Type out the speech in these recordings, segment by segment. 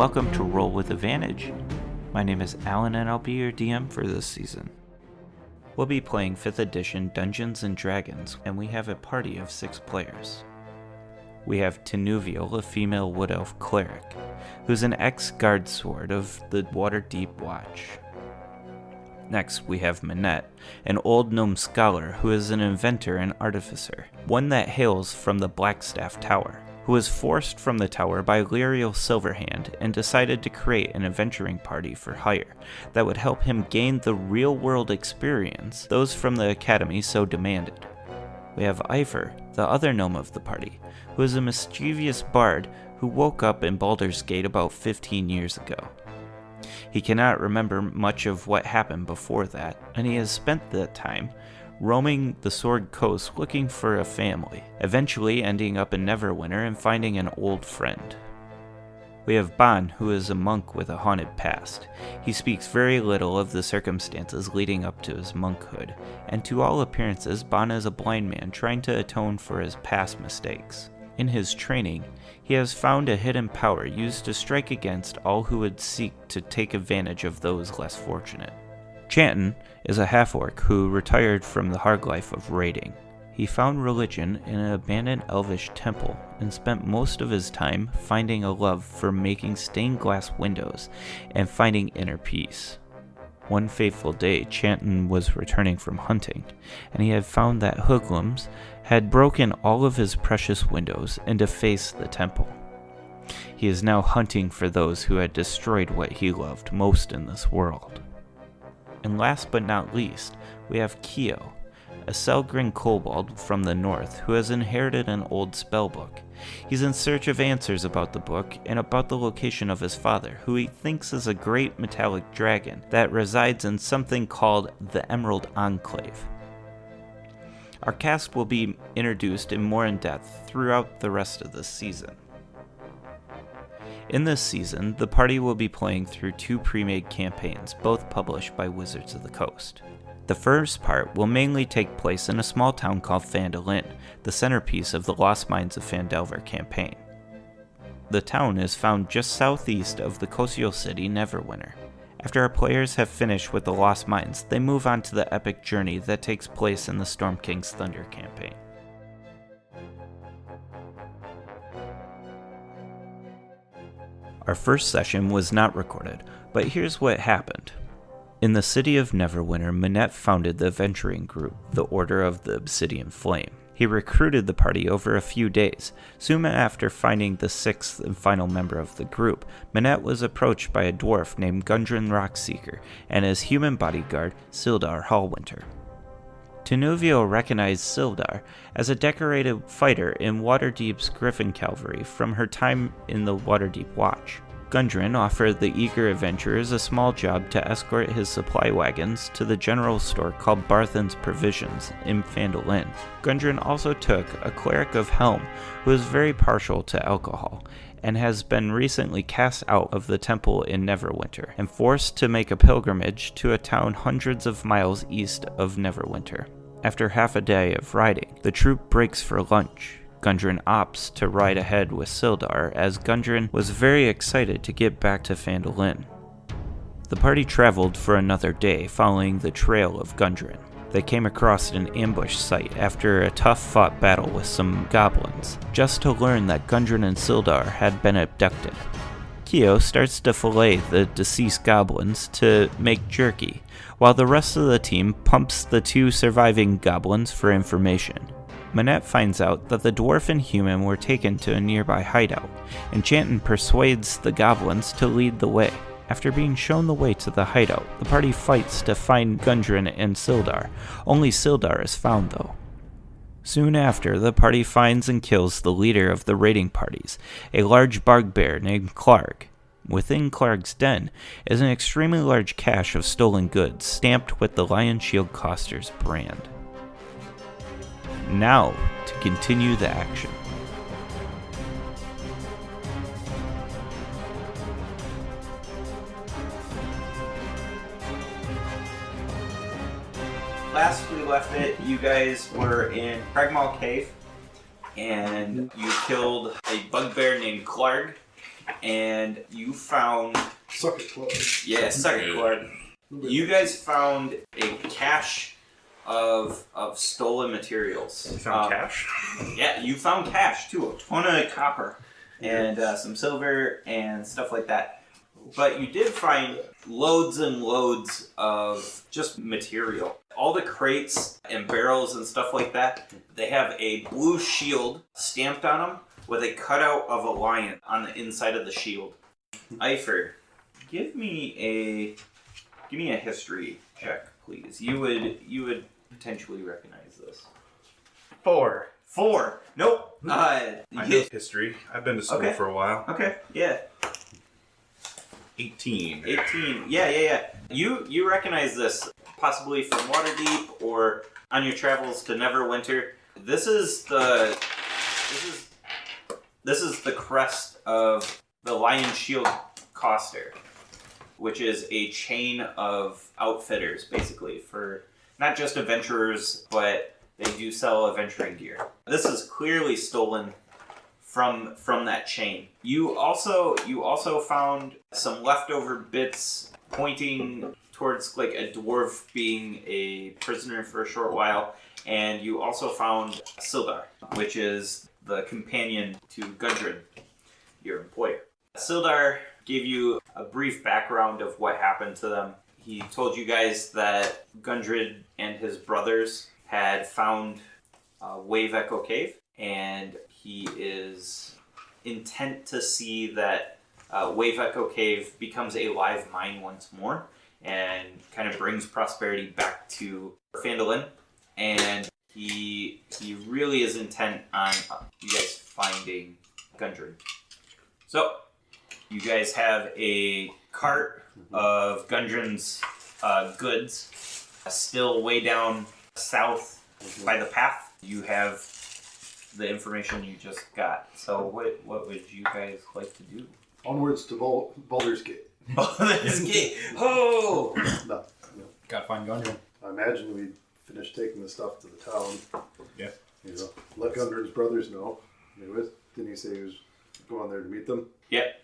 welcome to Roll with Advantage. My name is Alan and I'll be your DM for this season. We'll be playing 5th edition Dungeons & Dragons, and we have a party of 6 players. We have Tinuvial, a female wood elf cleric, who's an ex-guard sword of the Waterdeep Watch. Next, we have Minette, an old gnome scholar who is an inventor and artificer, one that hails from the Blackstaff Tower, who was forced from the tower by Lyriel Silverhand and decided to create an adventuring party for hire that would help him gain the real-world experience those from the academy so demanded. We have Ivor, the other gnome of the party, who is a mischievous bard who woke up in Baldur's Gate about 15 years ago. He cannot remember much of what happened before that, and he has spent that time roaming the Sword Coast looking for a family, eventually ending up in Neverwinter and finding an old friend. We have Ban, who is a monk with a haunted past. He speaks very little of the circumstances leading up to his monkhood, and to all appearances, Ban is a blind man trying to atone for his past mistakes. In his training, he has found a hidden power used to strike against all who would seek to take advantage of those less fortunate. Chanton is a half-orc who retired from the hard life of raiding. He found religion in an abandoned elvish temple and spent most of his time finding a love for making stained glass windows and finding inner peace. One fateful day, Chanton was returning from hunting, and he had found that hoodlums had broken all of his precious windows and defaced the temple. He is now hunting for those who had destroyed what he loved most in this world. And last but not least, we have Keo, a Selgrin kobold from the north who has inherited an old spellbook. He's in search of answers about the book and about the location of his father, who he thinks is a great metallic dragon that resides in something called the Emerald Enclave. Our cast will be introduced in more in depth throughout the rest of this season. In this season, the party will be playing through 2 pre-made campaigns, both published by Wizards of the Coast. The first part will mainly take place in a small town called Phandalin, the centerpiece of the Lost Mines of Phandelver campaign. The town is found just southeast of the coastal city Neverwinter. After our players have finished with the Lost Mines, they move on to the epic journey that takes place in the Storm King's Thunder campaign. Our first session was not recorded, but here's what happened. In the city of Neverwinter, Minette founded the adventuring group, the Order of the Obsidian Flame. He recruited the party over a few days. Soon after finding the 6th and final member of the group, Minette was approached by a dwarf named Gundren Rockseeker and his human bodyguard, Sildar Hallwinter. Tinuvial recognized Sildar as a decorated fighter in Waterdeep's Griffin Cavalry from her time in the Waterdeep Watch. Gundren offered the eager adventurers a small job to escort his supply wagons to the general store called Barthen's Provisions in Phandalin. Gundren also took a cleric of Helm who is very partial to alcohol and has been recently cast out of the temple in Neverwinter and forced to make a pilgrimage to a town hundreds of miles east of Neverwinter. After half a day of riding, the troop breaks for lunch. Gundren opts to ride ahead with Sildar, as Gundren was very excited to get back to Phandalin. The party traveled for another day following the trail of Gundren. They came across an ambush site after a tough-fought battle with some goblins, just to learn that Gundren and Sildar had been abducted. Keo starts to fillet the deceased goblins to make jerky, while the rest of the team pumps the 2 surviving goblins for information. Minette finds out that the dwarf and human were taken to a nearby hideout, and Chanton persuades the goblins to lead the way. After being shown the way to the hideout, the party fights to find Gundren and Sildar. Only Sildar is found though. Soon after, the party finds and kills the leader of the raiding parties, a large bugbear named Clark. Within Clark's den is an extremely large cache of stolen goods, stamped with the Lion Shield Coster's brand. Now, to continue the action. Last we left it, you guys were in Cragmaw Cave, and you killed a bugbear named Clark, and you found... Sucker club. Yeah, sucker club. You guys found a cache of stolen materials. You found cash? Yeah, you found cash too. A ton of copper and some silver and stuff like that. But you did find loads and loads of just material. All the crates and barrels and stuff like that, they have a blue shield stamped on them with a cutout of a lion on the inside of the shield. Eiford, give me a history check, please. You would potentially recognize this. 4. 4. Nope. I know history. I've been to school for a while. Okay. Yeah. 18. 18. Yeah. You recognize this possibly from Waterdeep or on your travels to Neverwinter. This is the crest of the Lion Shield Coster, which is a chain of outfitters, basically, for not just adventurers, but they do sell adventuring gear. This is clearly stolen from that chain. You also found some leftover bits pointing towards like a dwarf being a prisoner for a short while, and you also found Sildar, which is the companion to Gundren, your employer. Sildar gave you a brief background of what happened to them. He told you guys that Gundren and his brothers had found Wave Echo Cave, and he is intent to see that Wave Echo Cave becomes a live mine once more and kind of brings prosperity back to Phandalin. And he really is intent on you guys finding Gundren. So, you guys have a cart of Gundren's goods still way down south by the path. You have the information you just got. So what would you guys like to do? Onwards to Baldur's Gate. Baldur's Gate! Oh! No. Gotta find Gundren. I imagine we finished taking the stuff to the town. Yeah. Let Gundren's brothers know. Didn't he say he was going there to meet them? Yep.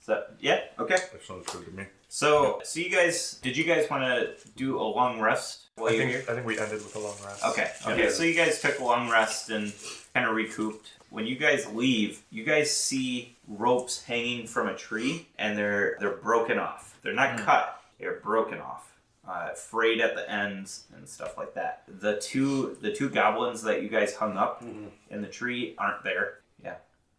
So, yeah, okay. That sounds good to me. So you guys, did you guys want to do a long rest while you're here? I think we ended with a long rest. Okay. Yeah. So you guys took a long rest and kind of recouped. When you guys leave, you guys see ropes hanging from a tree, and they're broken off. They're not cut; they're broken off, frayed at the ends and stuff like that. The two goblins that you guys hung up in the tree aren't there. Yeah.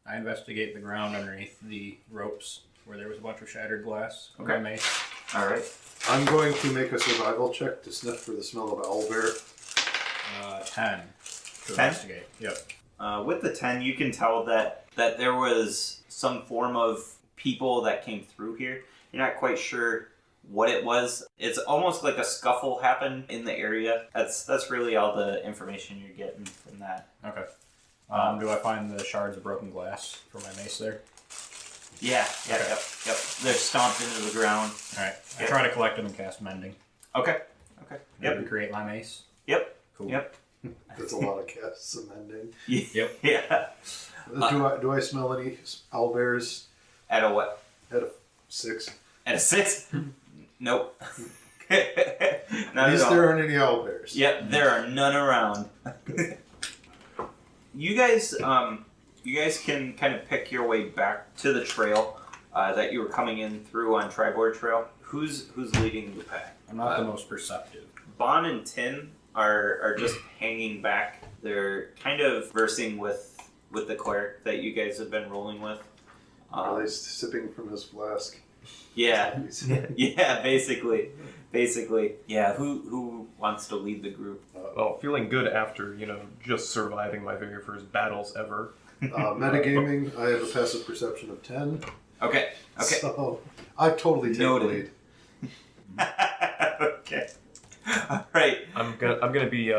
I investigate the ground underneath the ropes where there was a bunch of shattered glass. Okay. My mace. All right. I'm going to make a survival check to sniff for the smell of owlbear. 10 to 10? investigate. Yep. With the 10, you can tell that there was some form of people that came through here. You're not quite sure what it was. It's almost like a scuffle happened in the area. That's really all the information you're getting from that. Okay. Do I find the shards of broken glass for my mace there? Yeah, Okay. yep. They're stomped into the ground. Alright. I Yep. try to collect them and cast mending. Okay. Yep. Recreate my mace. Yep. Cool. Yep. That's a lot of casts amending. Yep. Yeah. Do I smell any owlbears? At a what? At a 6. At a 6? Nope. Not At least at all. there aren't any owlbears. Yep, there are none around. You guys can kind of pick your way back to the trail that you were coming in through on Tribord Trail. Who's leading the pack? I'm not the most perceptive. Bon and Tin are just hanging back. They're kind of versing with the cleric that you guys have been rolling with. Are they sipping from his flask? Yeah. Yeah, basically. Yeah, who wants to lead the group? Well, feeling good after, just surviving my very first battles ever. Metagaming, I have a passive perception of 10. Okay. So I totally take the Noted. lead. Okay. All right. I'm gonna be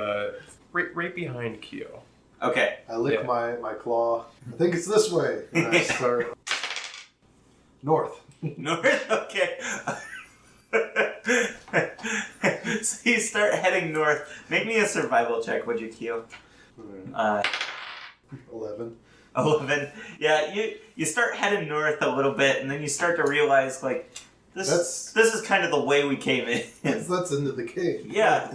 right behind Keo. Okay. I lick Yeah. my claw. I think it's this way. And I start north. North? Okay. So you start heading north. Make me a survival check, would you, Keo? 11. 11. Yeah, you start heading north a little bit, and then you start to realize, like, this is kind of the way we came in. That's into the cave. Yeah.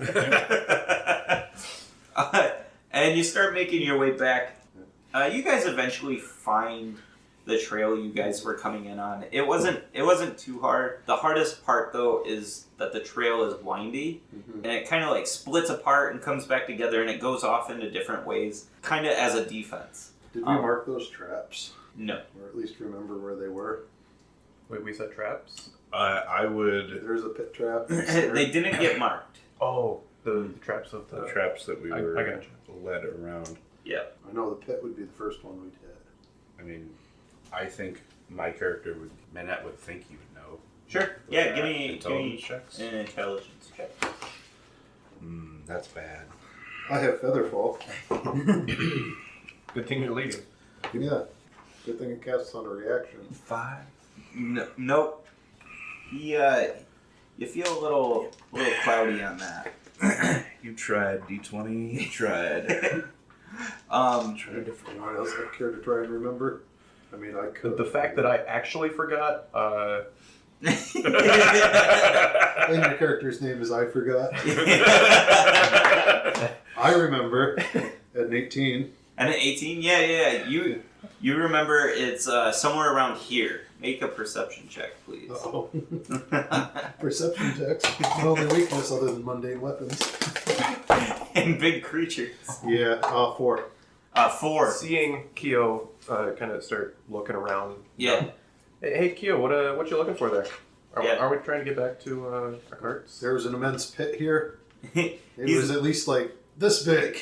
And you start making your way back. You guys eventually find the trail you guys were coming in on. It wasn't too hard. The hardest part, though, is that the trail is windy, and it kind of like splits apart and comes back together, and it goes off into different ways, kind of as a defense. Did we mark those traps? No. Or at least remember where they were? Wait, we said traps? I would. There's a pit trap. They didn't get marked. Oh, the traps of The traps that we were I gotcha. led around. Yeah. I know the pit would be the first one we'd hit. I mean, I think my character would. Manette would think he would know. Sure. Yeah. Give me Intelligence checks. an intelligence check. That's bad. I have Featherfall. Good thing you're leading. Give me that. Good thing it casts on a reaction. 5. No, nope. You feel a little cloudy on that. You tried D20. You tried. Try a different one. Else I care to try and remember. I mean, I could. The fact that I actually forgot. And your character's name is I forgot. I remember at an 18. And an 18? Yeah. You remember it's somewhere around here. Make a perception check, please. Uh-oh. Perception checks. My only weakness other than mundane weapons. And big creatures. Yeah, 4. 4. Seeing Kyo kind of start looking around. Yeah. Hey Kyo, what you looking for there? Yeah. Are we trying to get back to our carts? There was an immense pit here. It was at least like this big.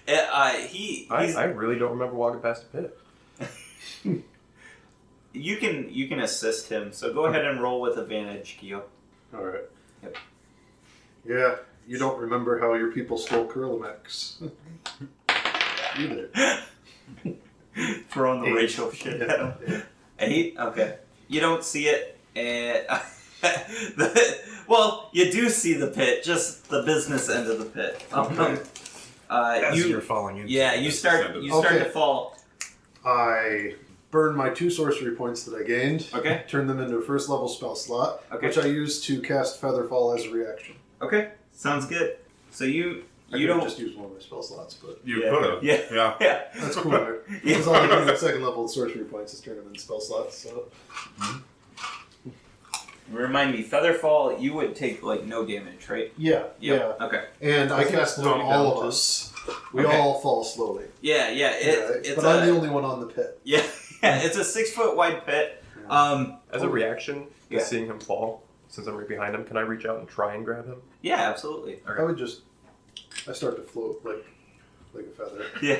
I really don't remember walking past a pit. You can assist him, so go ahead and roll with advantage, Kyo. Alright. Yep. Yeah, you don't remember how your people stole Curlimex. Either. Throwing the racial shit at him. Yeah. 8? Okay. You don't see it, and... well, you do see the pit, just the business end of the pit. You're falling into. Yeah, you start to fall. I burn my 2 sorcery points that I gained. Okay. Turn them into a first level spell slot, Okay. which I use to cast Featherfall as a reaction. Okay, sounds good. So you I don't just use one of my spell slots, but You Yeah. could have. Yeah. Yeah. that's cool. Because all I do with second level sorcery points is turn them into spell slots. So Remind me, Featherfall, you would take like no damage, right? yeah. Okay. And I Doesn't it cast it slow on you all down, of too? us. We Okay. all fall slowly. Yeah. It's but I'm the only one on the pit. Yeah. It's a 6-foot wide pit. As a reaction to Yeah. seeing him fall, since I'm right behind him, can I reach out and try and grab him? Yeah, absolutely. I would just. I start to float like a feather. Yeah.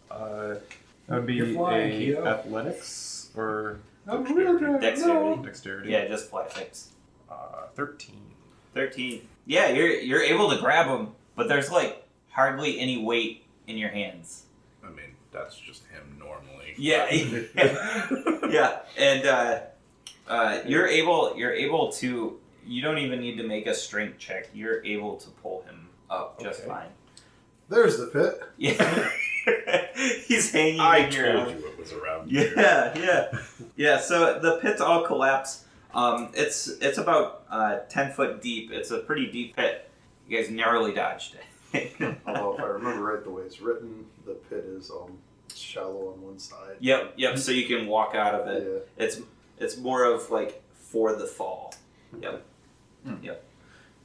That would be You're flying, a Kyo. athletics or I'm a real dragon. Dexterity. dexterity. Yeah, just flat six. 13. 13. Yeah, you're able to grab him, but there's like hardly any weight in your hands. I mean, that's just him normally. Yeah. Yeah. And you're able to. You don't even need to make a strength check. You're able to pull him up just Okay. fine. There's the pit. Yeah. He's hanging I in your told you it was around here. Yeah. So the pits all collapse. It's about 10 foot deep. It's a pretty deep pit. You guys narrowly dodged it. Although if I remember right, the way it's written, the pit is shallow on one side. Yep. So you can walk out of it. Yeah. It's more of like for the fall. Yep.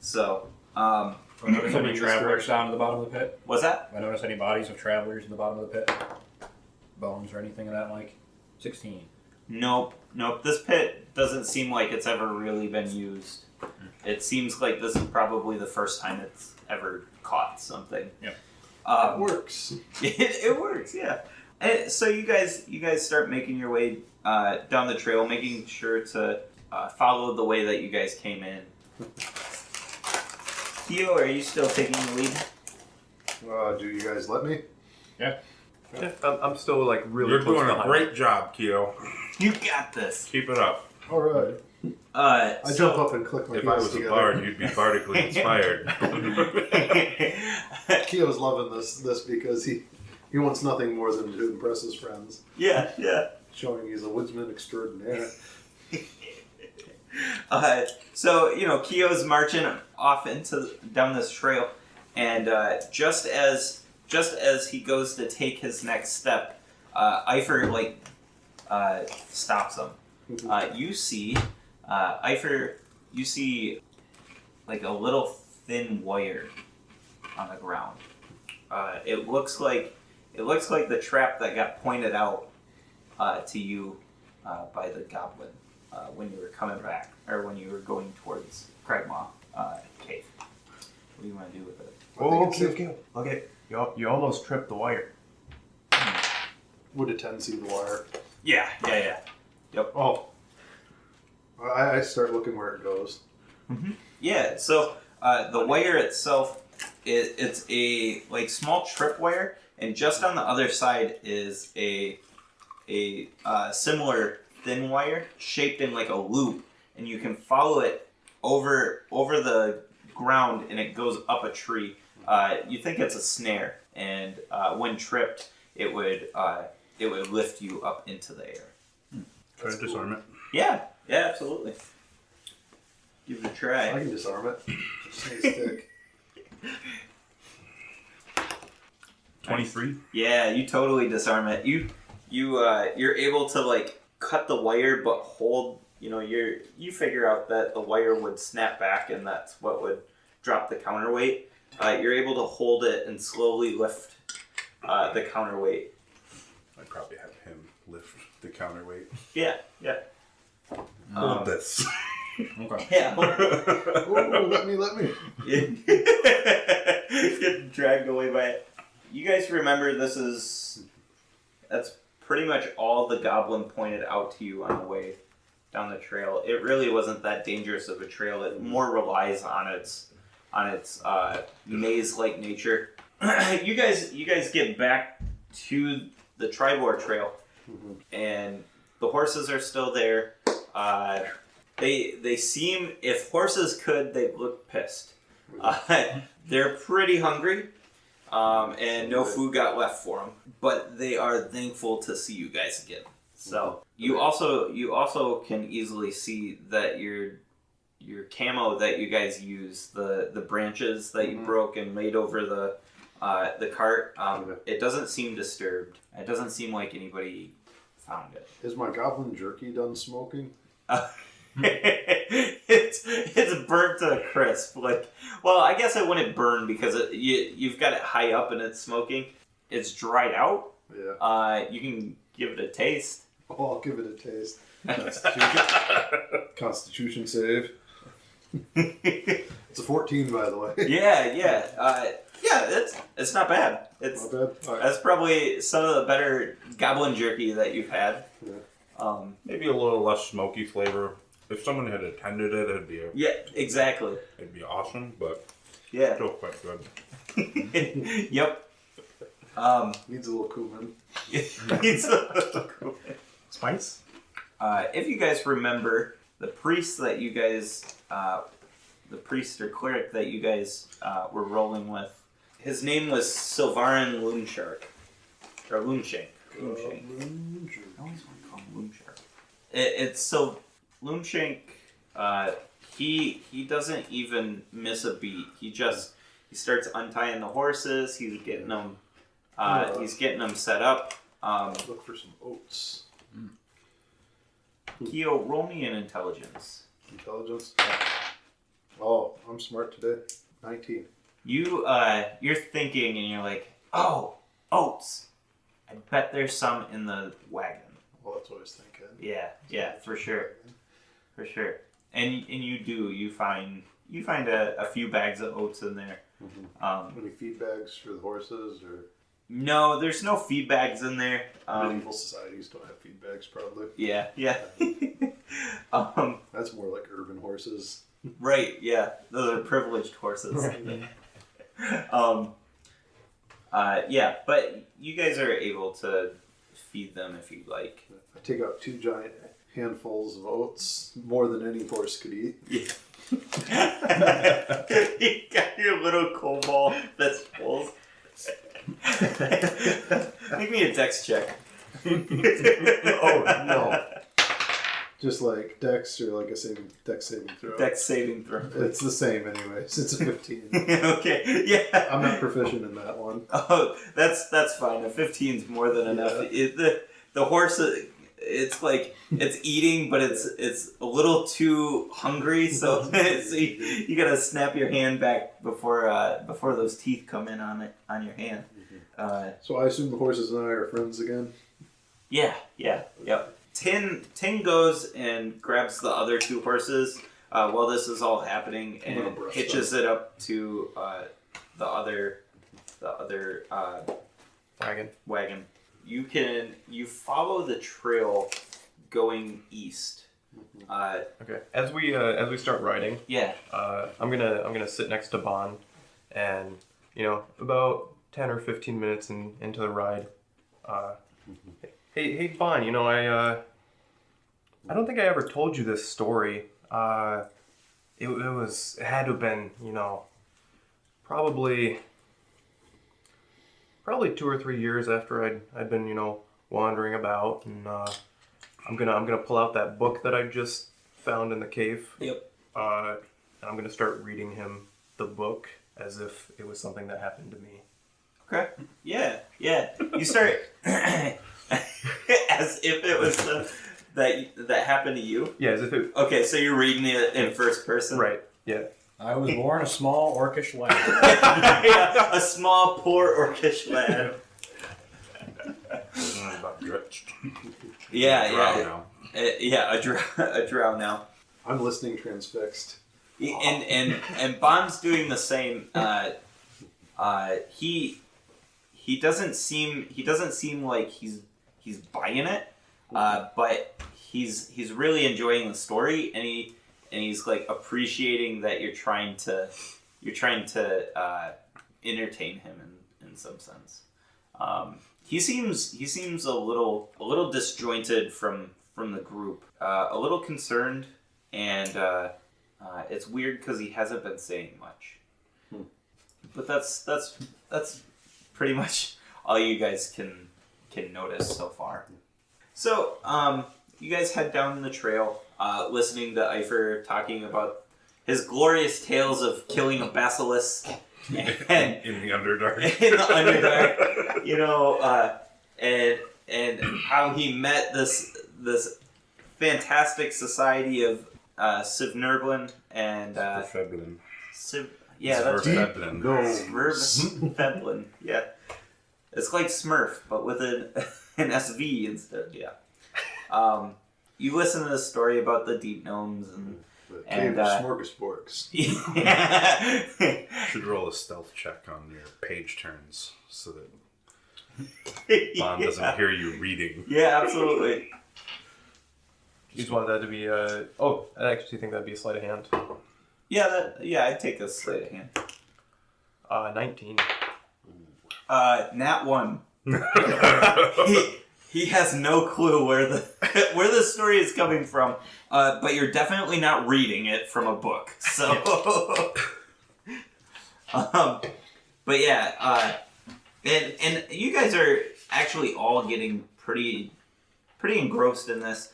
So, Do I notice any Coming this travelers direction. down to the bottom of the pit? what's that? Do I notice any bodies of travelers in the bottom of the pit? Bones or anything of that like? 16. Nope. This pit doesn't seem like it's ever really been used. It seems like this is probably the first time it's ever caught something. Yep. It works. It works, yeah. And so you guys start making your way down the trail, making sure to follow the way that you guys came in. Theo, are you still taking the lead? Do you guys let me? Yeah, I'm still like really You're close doing a behind. great job, Keo. You got this. Keep it up. All right. I jump up and click my If I heels was a together. bard, you'd be bardically inspired. Keo's loving this because he He wants nothing more than to impress his friends, Yeah, yeah. showing he's a woodsman extraordinaire. So Keo's marching off down this trail, and just as he goes to take his next step, Eifer stops him. You see like a little thin wire on the ground. It looks like the trap that got pointed out to you by the goblin when you were coming back, or when you were going towards Cragmaw Cave. What do you want to do with it? Okay. You almost tripped the wire. Would a 10 see the wire? Yeah. Yep. Oh. I start looking where it goes. Mm-hmm. Yeah. So the wire itself, it's a small trip wire, and just on the other side is a similar thin wire shaped in like a loop, and you can follow it over the ground, and it goes up a tree. You think it's a snare, and when tripped, it would lift you up into the air. Try to disarm it. Yeah, absolutely. Give it a I try. can disarm it. Just need a stick. 23. Yeah, you totally disarm it. You're able to cut the wire, but hold. You figure out that the wire would snap back, and that's what would drop the counterweight. You're able to hold it and slowly lift the counterweight. I'd probably have him lift the counterweight. Yeah. Hold this. Okay. Yeah. Oh, let me. Get dragged away by it. You guys remember that's pretty much all the goblin pointed out to you on the way down the trail. It really wasn't that dangerous of a trail. It more relies on its maze-like nature. You guys get back to the Tribor Trail, and the horses are still there. They seem, if horses could, they'd look pissed. They're pretty hungry, and no food got left for them. But they are thankful to see you guys again. So you also can easily see that your camo that you guys use, the branches that you broke and laid over the cart, it doesn't seem disturbed. It doesn't seem like anybody found it. Is my goblin jerky done smoking? It's burnt to a crisp. I guess it wouldn't burn because you've got it high up and it's smoking. It's dried out. Yeah. You can give it a taste. Oh, I'll give it a taste. Constitution save. It's a 14, by the way. Yeah. It's not bad. It's Not bad. All right. That's probably some of the better goblin jerky that you've had. Yeah. Maybe a little less smoky flavor. If someone had attended it, Exactly. it'd be awesome, but Yeah. still quite good. Yep. Needs a little cumin. Needs a little cumin. Spice? If you guys remember, the priest or cleric that you guys were rolling with, his name was Silvarin Loonshark. Or Loonshank. I always want to call him Loonshark. It's so... Loonshank, he doesn't even miss a beat. He starts untying the horses. He's getting them set up. Look for some oats. Keo, roll me an intelligence. Intelligence. Oh, I'm smart today. 19. You're thinking and you're like, oh, oats. I bet there's some in the wagon. Well, that's what I was thinking. Yeah, for sure. And you do. You find a few bags of oats in there. Any feed bags for the horses or? No, there's no feed bags in there. Medieval societies don't have feed bags, probably. Yeah. That's more like urban horses. Right. Yeah, those are privileged horses. Yeah, but you guys are able to feed them if you like. I take out 2 giant handfuls of oats, more than any horse could eat. Yeah. You got your little coal ball that's full. Make me a dex check. Oh no! Just like Dex or like a Dex saving throw. Dex saving throw. It's the same anyways. It's a 15. Okay, yeah. I'm not proficient in that one. Oh, that's fine. A 15's more than enough. Yeah. The horse, it's like it's eating, but it's a little too hungry. So, so you gotta snap your hand back before those teeth come in on your hand. So I assume the horses and I are friends again. Yep. Tin goes and grabs the other two horses while this is all happening and hitches it up to the other wagon. You follow the trail going east. Okay. As we start riding, I'm gonna sit next to Bon, and about 10 or 15 minutes into the ride, hey Bon, I don't think I ever told you this story. It had to have been probably 2 or 3 years after I'd been wandering about, and I'm gonna pull out that book that I just found in the cave. Yep. And I'm gonna start reading him the book as if it was something that happened to me. Okay. Yeah. You start as if it was that happened to you. Yeah, as if it. Okay, so you're reading it in first person. Right. Yeah. I was born a small orcish lad. Yeah, a small, poor orcish lad. About drenched. Yeah. Now. A drow now. I'm listening transfixed. And Bond's doing the same. He doesn't seem like he's buying it, but he's really enjoying the story, and he's like appreciating that you're trying to entertain him in some sense. He seems a little disjointed from the group, a little concerned, and it's weird because he hasn't been saying much. But that's pretty much all you guys can notice so far. So you guys head down the trail, listening to Eifer talking about his glorious tales of killing a basilisk and In the Underdark. in the Underdark, and how he met this fantastic society of Sivnerblin and Feblin. yeah, that's right. Feblin. Svirfneblin. Yeah, it's like Smurf, but with an SV instead. Yeah. You listen to this story about the deep gnomes and The cave of smorgasbords. yeah. Should roll a stealth check on your page turns so that Bond doesn't hear you reading. Yeah, absolutely. You just wanted that to be I actually think that'd be a sleight of hand. Yeah, I'd take a sleight of hand. 19. Nat 1. He has no clue where the story is coming from, but you're definitely not reading it from a book. So, but yeah, and you guys are actually all getting pretty engrossed in this.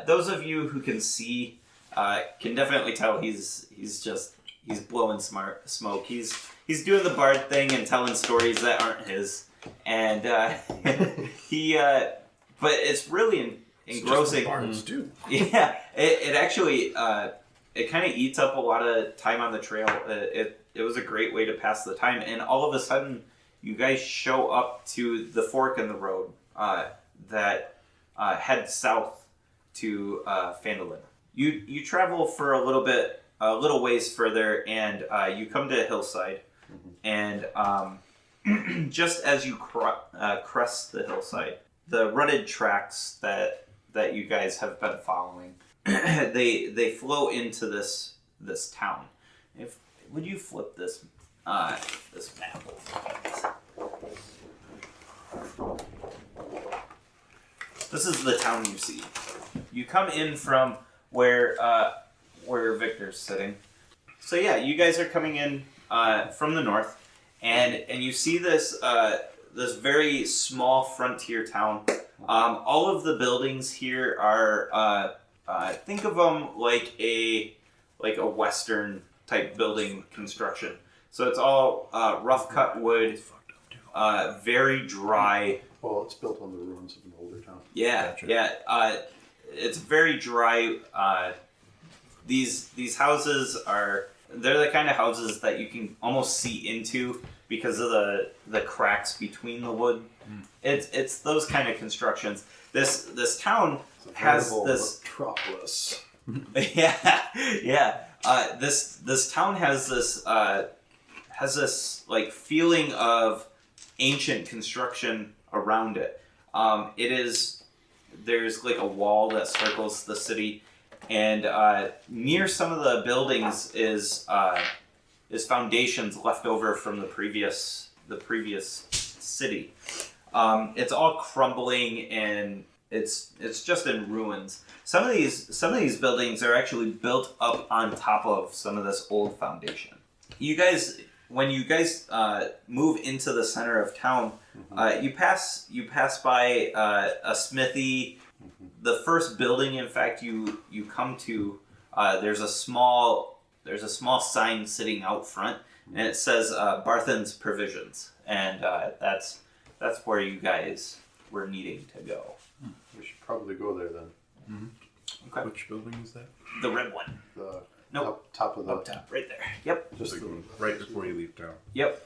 Those of you who can see can definitely tell he's blowing smoke. He's doing the bard thing and telling stories that aren't his. And but it's really engrossing. Bards do. Yeah, it actually it kind of eats up a lot of time on the trail. It was a great way to pass the time, and all of a sudden, you guys show up to the fork in the road that heads south to Phandalin. You travel for a little ways further, and you come to a hillside, and just as you crest the hillside, the rutted tracks that you guys have been following, they flow into this town. Would you flip this map over? This is the town you see. You come in from where Victor's sitting. So yeah, you guys are coming in from the north. And you see this this very small frontier town. All of the buildings here are think of them like a Western type building construction. So it's all rough cut wood, very dry. Well, it's built on the ruins of an older town. Yeah, Gotcha. yeah. It's very dry. These houses they're the kind of houses that you can almost see into because of the cracks between the wood. It's those kind of constructions. This town has this metropolis. yeah. This town has this like feeling of ancient construction around it. There's like a wall that circles the city, and near some of the buildings is foundations left over from the previous city. It's all crumbling and it's just in ruins. Some of these buildings are actually built up on top of some of this old foundation. When you guys move into the center of town, you pass by a smithy. The first building, in fact, you come to, there's a small sign sitting out front, and it says Barthen's Provisions, and that's where you guys were needing to go. We should probably go there then. Okay. Which building is that? The red one. Up top of the. Up top, right there. Yep. Just Like the, right before you leave town. Yep.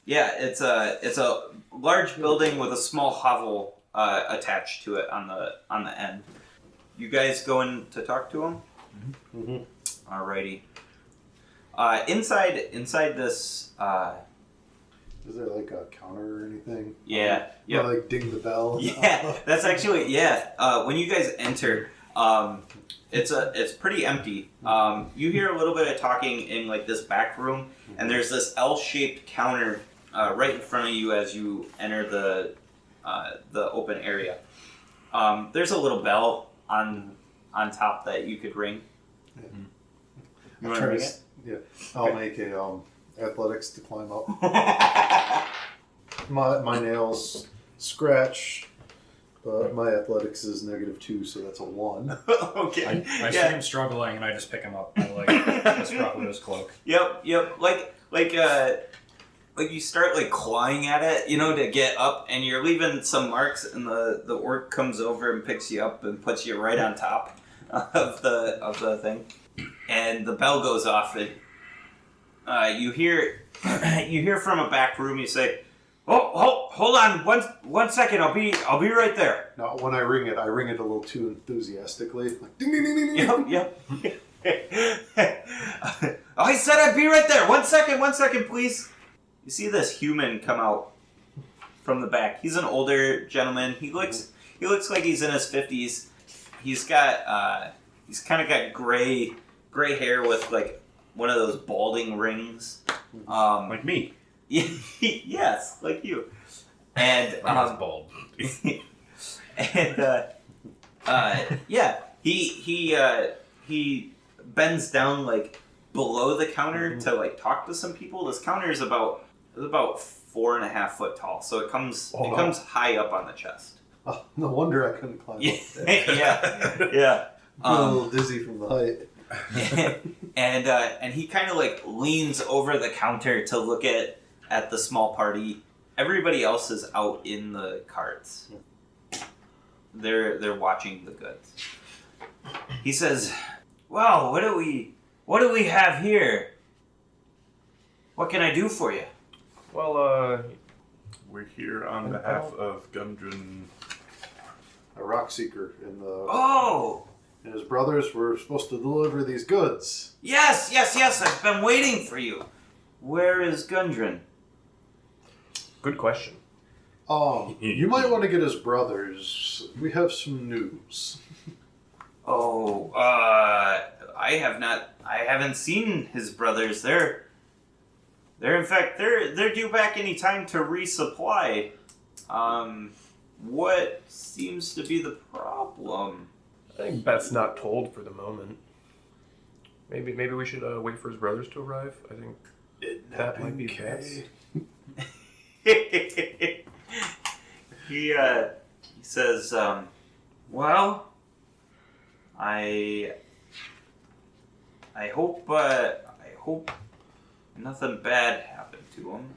Yeah, it's a large building with a small hovel attached to it on the end. You guys going to talk to him? Mm-hmm. Alrighty. Inside this. Is there like a counter or anything? Yeah. Yeah. Like ding the bell. Yeah, that's actually when you guys enter, it's pretty empty. You hear a little bit of talking in like this back room, and there's this L-shaped counter right in front of you as you enter the open area. There's a little bell on top that you could ring. Yeah. You want to ring it? Yeah. I'll make a athletics to climb up. My nails scratch, but my athletics is -2, so that's a 1. Okay. I see him struggling, and I just pick him up. I just drop him his cloak. Yep. Like you start like clawing at it, to get up, and you're leaving some marks, and the orc comes over and picks you up and puts you right on top of the thing, and the bell goes off, and you hear from a back room. You say, "Oh, hold on, one second. I'll be right there." Now, when I ring it a little too enthusiastically, like ding ding ding ding ding. Yep. I said I'd be right there. 1 second, please. You see this human come out from the back. He's an older gentleman. He looks like he's in his 50s. He's kind of got gray hair with like one of those balding rings. Like me. Yes, like you. And I'm bald. and he bends down like below the counter to like talk to some people. This counter is about 4.5 foot tall, so it comes high up on the chest. Oh, no wonder I couldn't climb up there. yeah. I'm a little dizzy from the height. And he kind of like leans over the counter to look at the small party. Everybody else is out in the carts. They're watching the goods. He says, "Wow, what do we have here? What can I do for you?" Well, We're here on behalf of Gundren. A rock seeker and Oh, and his brothers were supposed to deliver these goods. yes. I've been waiting for you. Where is Gundren? good question. You might want to get his brothers. We have some news. Oh, I haven't seen his brothers. They're due back any time to resupply. What seems to be the problem? I think Beth's not told for the moment. Maybe we should wait for his brothers to arrive. I think that might be best. he says, well, I hope nothing bad happened to him.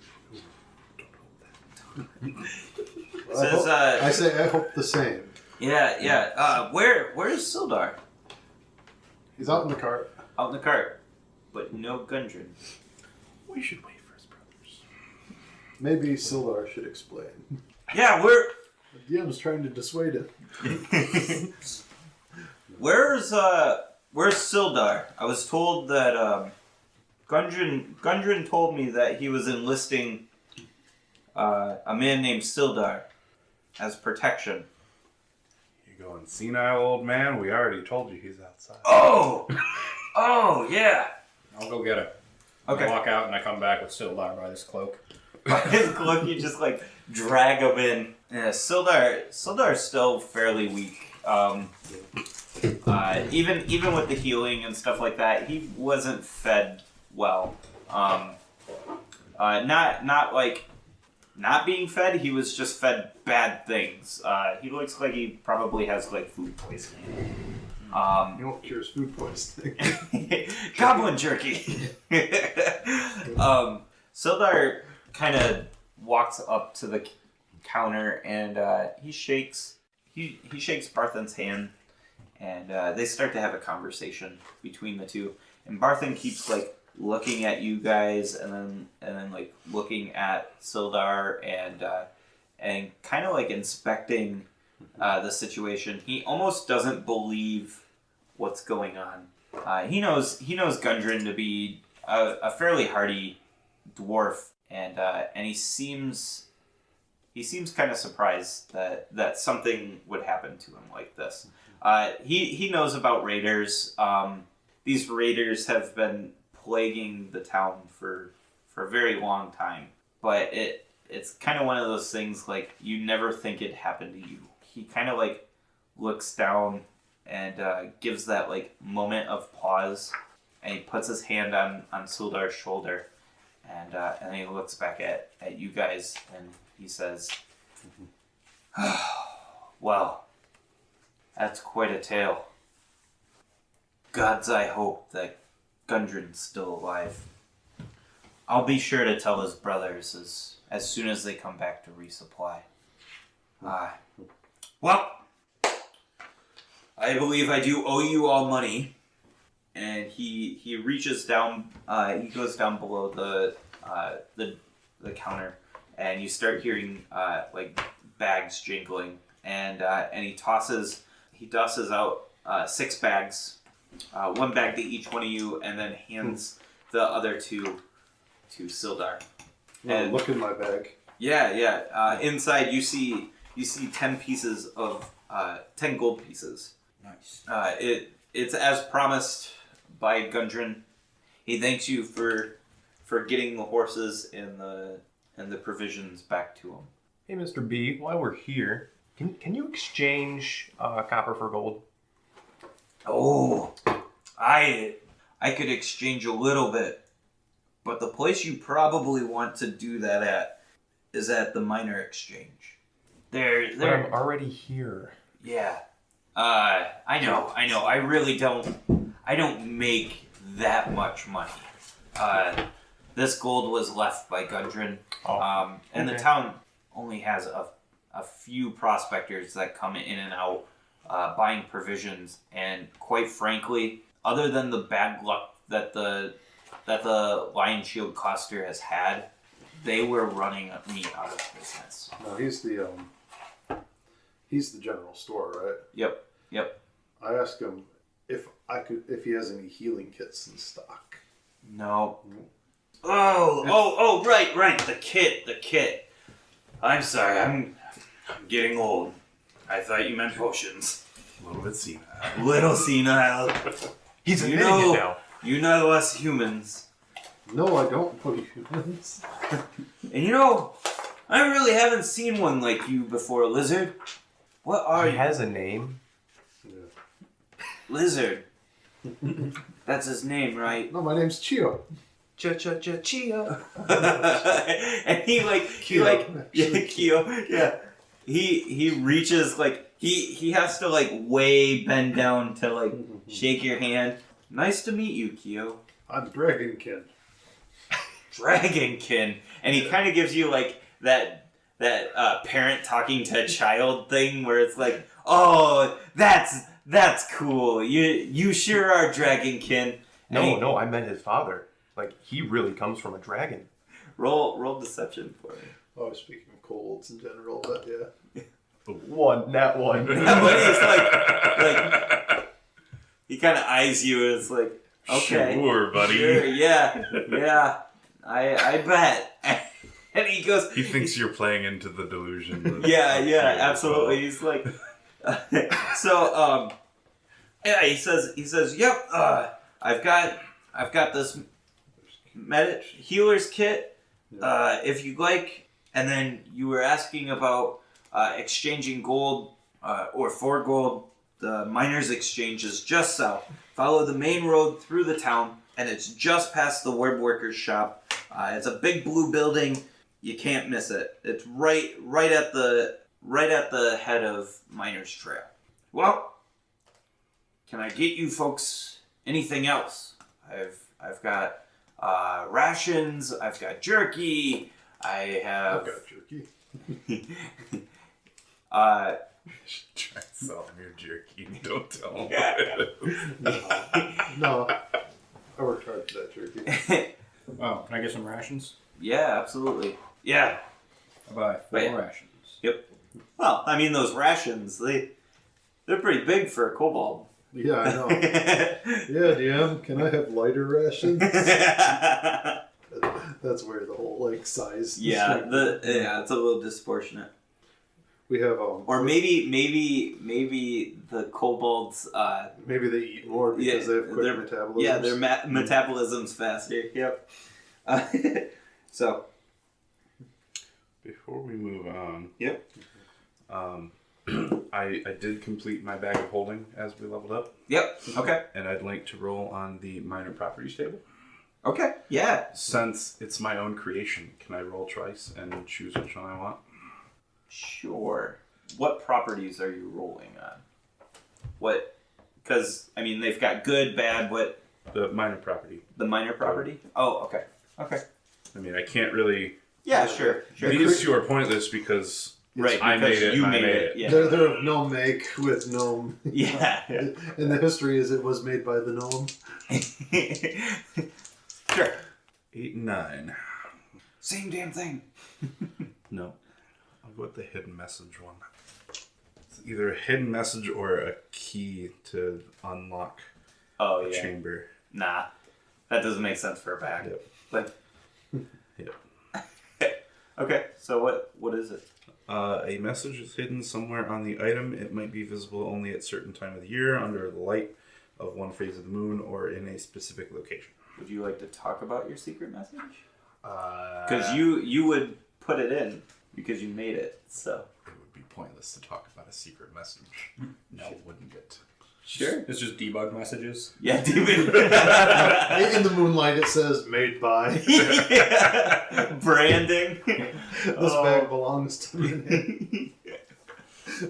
Says, I say I hope the same. Yeah. Where's Sildar? He's out in the cart. Out in the cart, but no Gundren. We should wait for his brothers. Maybe Sildar should explain. Yeah, The DM's trying to dissuade him. Where's Sildar? I was told that Gundren told me that he was enlisting a man named Sildar as protection. You going senile, old man? We already told you he's outside. Oh yeah. I'll go get him. Okay. I walk out and I come back with Sildar by this cloak. By his cloak, you just like drag him in. Yeah, Sildar's still fairly weak. Even with the healing and stuff like that, he wasn't fed well. Not like not being fed. He was just fed bad things. He looks like he probably has like food poisoning. You won't cure his food poisoning. Goblin jerky. Sildar kind of walks up to the counter and he shakes Barthen's hand, and they start to have a conversation between the two. And Barthen keeps like looking at you guys, and then like looking at Sildar and kind of like inspecting the situation. He almost doesn't believe what's going on. He knows Gundren to be a fairly hardy dwarf, and he seems kind of surprised that something would happen to him like this. He knows about raiders. These raiders have been plaguing the town for a very long time, but it's kind of one of those things like you never think it happened to you. He kind of like looks down and gives that like moment of pause, and he puts his hand on Sildar's shoulder, and then he looks back at you guys and he says, well, that's quite a tale. Gods, I hope that Gundren's still alive. I'll be sure to tell his brothers as soon as they come back to resupply. Well, I believe I do owe you all money. And he reaches down. He goes down below the counter, and you start hearing like bags jingling, and he tosses out 6 bags, 1 bag to each one of you, and then hands the other 2 to Sildar. And look in my bag. Yeah. Inside you see 10 pieces of 10 gold pieces. Nice. It's as promised by Gundren. He thanks you for getting the horses and the provisions back to him. Hey, Mr. B, while we're here, can you exchange copper for gold? Oh, I could exchange a little bit, but the place you probably want to do that at is at the minor exchange. But I'm already here. Yeah. I know. I really don't make that much money. This gold was left by Gundren. And the town only has a few prospectors that come in and out buying provisions, and quite frankly, other than the bad luck that the Lion Shield Coster has had, they were running me out of business. No, he's the general store, right? Yep. I asked him if he has any healing kits in stock. No. Oh, right, the kit. I'm sorry, I'm getting old. I thought you meant potions. A little bit senile. Little senile. He's admitting it now. You know us humans. No, I don't know humans. And I really haven't seen one like you before, Lizard. What are He you? has a name. Lizard. That's his name, right? No, my name's Chio. Chia. And Kyo, yeah. He reaches like he has to like way bend down to like shake your hand. Nice to meet you, Kyo. I'm Dragonkin. Dragonkin, and he kind of gives you like that parent talking to a child thing where it's like, oh, that's cool. You sure are Dragonkin. No, I meant his father. Like, he really comes from a dragon. Roll deception for me. Oh, I was speaking of colds in general, but yeah. That one. But he's like he kind of eyes you and it's like, okay, sure, buddy. Sure, yeah, I bet. And he goes. He thinks you're playing into the delusion. Of yeah, absolutely. He's like, yeah. He says, yep. I've got this healer's kit. If you'd like, and then you were asking about exchanging gold or for gold. The miners' exchange is just south. Follow the main road through the town, and it's just past the web workers' shop. It's a big blue building. You can't miss it. It's right at the head of Miners Trail. Well, can I get you folks anything else? I've got rations. I've got jerky. I've got jerky. Try and sell him your jerky. Don't tell him. No. I worked hard for that jerky. Oh, can I get some rations? Yeah, absolutely. Yeah. I'll buy 4 rations. Yep. Well, I mean, those rations, they're pretty big for a kobold. Yeah, I know. Yeah, DM, can I have lighter rations? That's where the whole like size. Yeah, it's a little disproportionate. We have or maybe the kobolds. Maybe they eat more because they have quick metabolism. Yeah, their metabolism's faster. Yep. So. Before we move on. Yep. I did complete my bag of holding as we leveled up. Yep. Okay. And I'd like to roll on the minor properties table. Okay. Yeah. Since it's my own creation, can I roll twice and choose which one I want? Sure. What properties are you rolling on? What? Because I mean, they've got good, bad. What? The minor property. The minor property. Oh, okay. Okay. I mean, I can't really. Yeah. Sure. These two are pointless because. Right, I made it. You made it. Yeah. They're of gnome make with gnome. Yeah. And the history is it was made by the gnome. Sure. 8 and 9. Same damn thing. No. I'll go with the hidden message one. It's either a hidden message or a key to unlock a chamber. Nah. That doesn't make sense for a bag. Yep. But. Yep. Okay, so what is it? A message is hidden somewhere on the item. It might be visible only at a certain time of the year, under the light of one phase of the moon, or in a specific location. Would you like to talk about your secret message? Because you would put it in because you made it. So it would be pointless to talk about a secret message. No, wouldn't it? Sure. It's just debug messages. Yeah, debug. In the moonlight, it says "Made by." Branding. This bag belongs to me.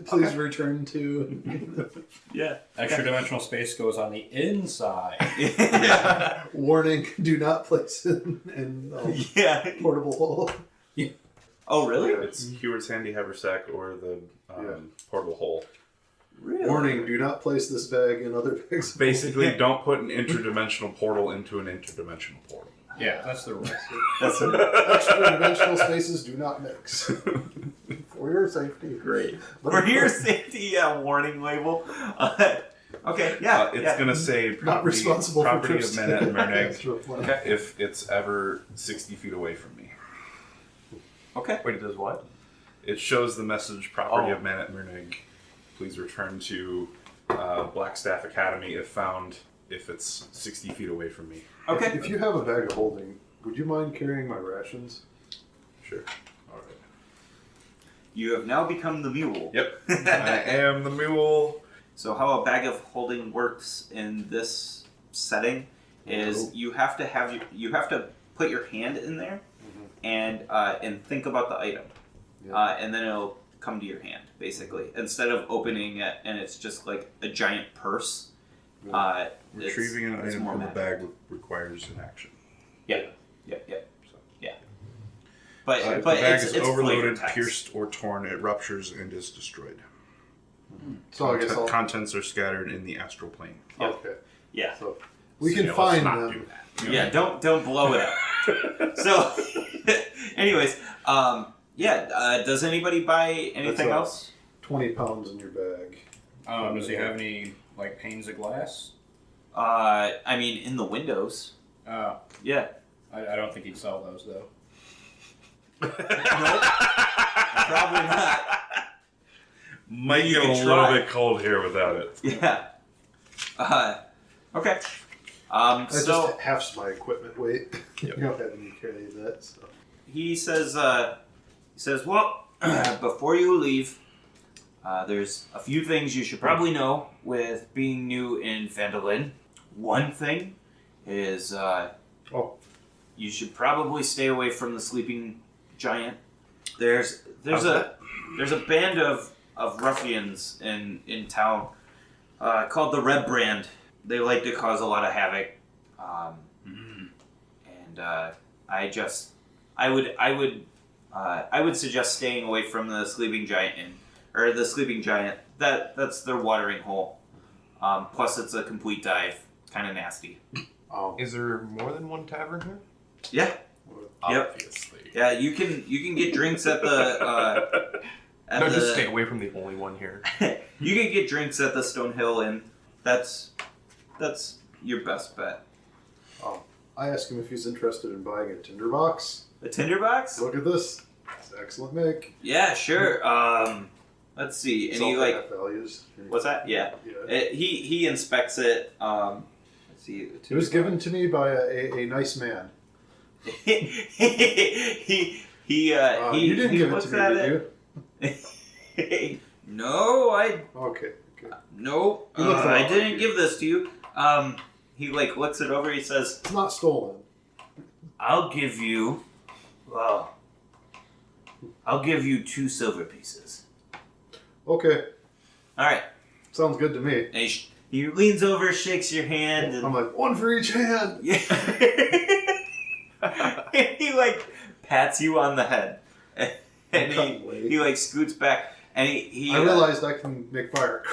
Please return to. Yeah. Extra dimensional space goes on the inside. Yeah. Warning: do not place it in portable hole. Yeah. Oh, really? It's Heward's handy haversack or the portable hole. Really? Warning: do not place this bag in other bags. Basically, don't put an interdimensional portal into an interdimensional portal. Yeah, that's the rule. Extra dimensional spaces do not mix. For your safety. Great. For your safety, warning label. Okay, yeah. It's going to say not responsible property for of Menet and Merneg Okay. if it's ever 60 feet away from me. Okay. Wait, it does what? It shows the message property of Menet and Merneg. Please return to Blackstaff Academy if found, if it's 60 feet away from me. Okay. If you have a bag of holding, would you mind carrying my rations? Sure. All right. You have now become the mule. Yep. I am the mule. So how a bag of holding works in this setting is you have to put your hand in there and think about the item, and then it'll come to your hand basically instead of opening it and it's just like a giant purse. Retrieving an item from the bag requires an action. Yeah. But if the but bag it's is overloaded, flavor text. pierced, or torn, it ruptures and is destroyed. So I guess Contents are scattered in the astral plane. Okay. Yeah. So we can find not them. do that. Yeah, don't blow it up. So, anyways, does anybody buy anything else? 20 pounds in your bag. Does he have any like panes of glass? I mean, in the windows. Yeah. I don't think he'd sell those though. Nope. Probably not. Might You get a can little try. bit cold here without it. Yeah. Okay. That's So just half my equipment weight. Yep. You don't have any carry that. So. he says, well, before you leave, there's a few things you should probably know with being new in Vandalin. One thing is, you should probably stay away from the sleeping giant. There's a band of ruffians in town called the Red Brand. They like to cause a lot of havoc, and I would suggest staying away from the sleeping giant the sleeping giant. That's their watering hole. Plus, it's a complete dive, kind of nasty. Is there more than one tavern here? Yeah. Obviously. Yeah, you can get drinks at the. Just stay away from the only one here. You can get drinks at the Stonehill Inn. That's your best bet. I asked him if he's interested in buying a tinderbox. A tinderbox? Look at this. It's an excellent make. Yeah, sure. Let's see. And he like values. what's that? Yeah. He inspects it. Let's see. It was given to me by a nice man. he you didn't give it to me, did you? No, Okay. no, He looks I like- didn't give this to you. He like looks it over. He says, It's not stolen. I'll give you 2 silver pieces. Okay. All right. Sounds good to me. And he leans over, shakes your hand, and I'm like, one for each hand. yeah. He like pats you on the head, and he like scoots back, and he I realized I can make fire.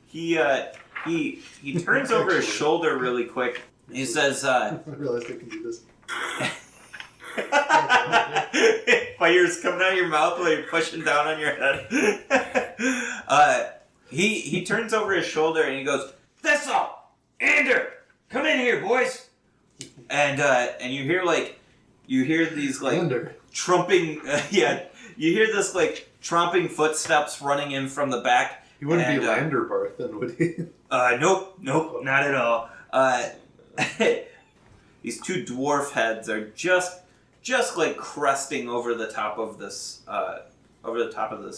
He turns over his shoulder really quick. He says, I realized I can do this. Fire's coming out of your mouth while you're pushing down on your head. He turns over his shoulder and he goes, Thistle! Ander! Come in here, boys! And you hear these like Ander. trumping, you hear this like tromping footsteps running in from the back. He wouldn't and, be Landerbarth then, would he? Nope, not at all. These 2 dwarf heads are just like cresting over the top of this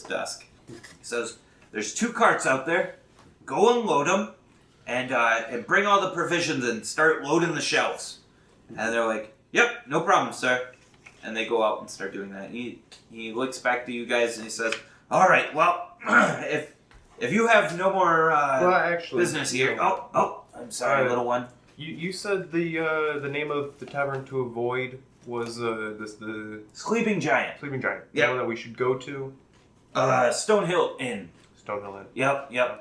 desk. He says, "There's 2 carts out there. Go unload them, and bring all the provisions and start loading the shelves." And they're like, "Yep, no problem, sir." And they go out and start doing that. He looks back to you guys and he says, "All right, well, if you have no more business here, I'm sorry, little one." You said the name of the tavern to avoid was the Sleeping Giant. Sleeping Giant. Yep. The one that we should go to. Stonehill Inn. Stonehill Inn. Yep.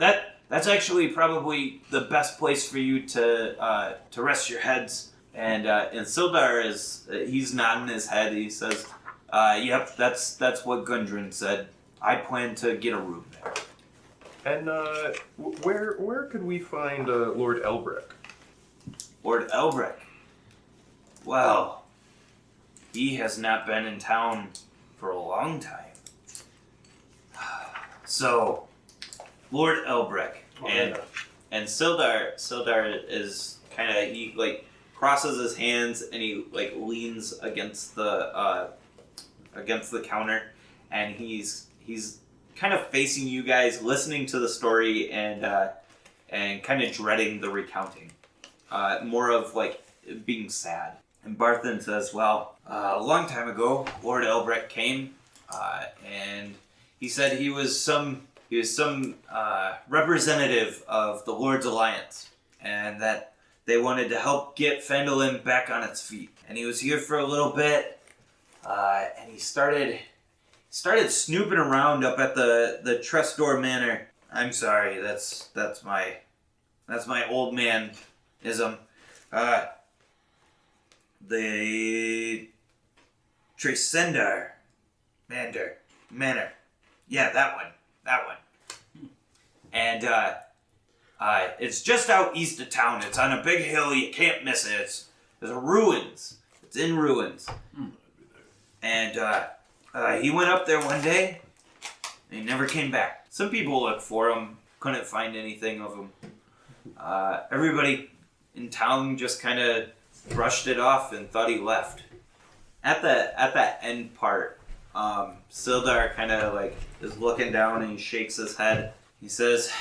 That's actually probably the best place for you to rest your heads. And Sildar he's nodding his head. He says, "Yep, that's what Gundren said. I plan to get a room there." And where could we find Lord Elbrick? Lord Elbrick. Well, he has not been in town for a long time. So, Lord Elbrick and Sildar is kind of, he like crosses his hands and he like leans against the counter, and he's kind of facing you guys, listening to the story, and and kind of dreading the recounting. More of like being sad. And Barthen says, well, a long time ago, Lord Elbrecht came, and he said he was some representative of the Lord's Alliance, and that they wanted to help get Phandalin back on its feet. And he was here for a little bit, and he started snooping around up at the Trestor Manor. I'm sorry, that's my old man-ism. The Tresendar Manor. Yeah, that one. And it's just out east of town. It's on a big hill. You can't miss it. There's ruins. It's in ruins. And he went up there one day, and he never came back. Some people looked for him, couldn't find anything of him. Everybody in town just kind of brushed it off and thought he left. At that end part, Sildar kind of like is looking down and he shakes his head. He says,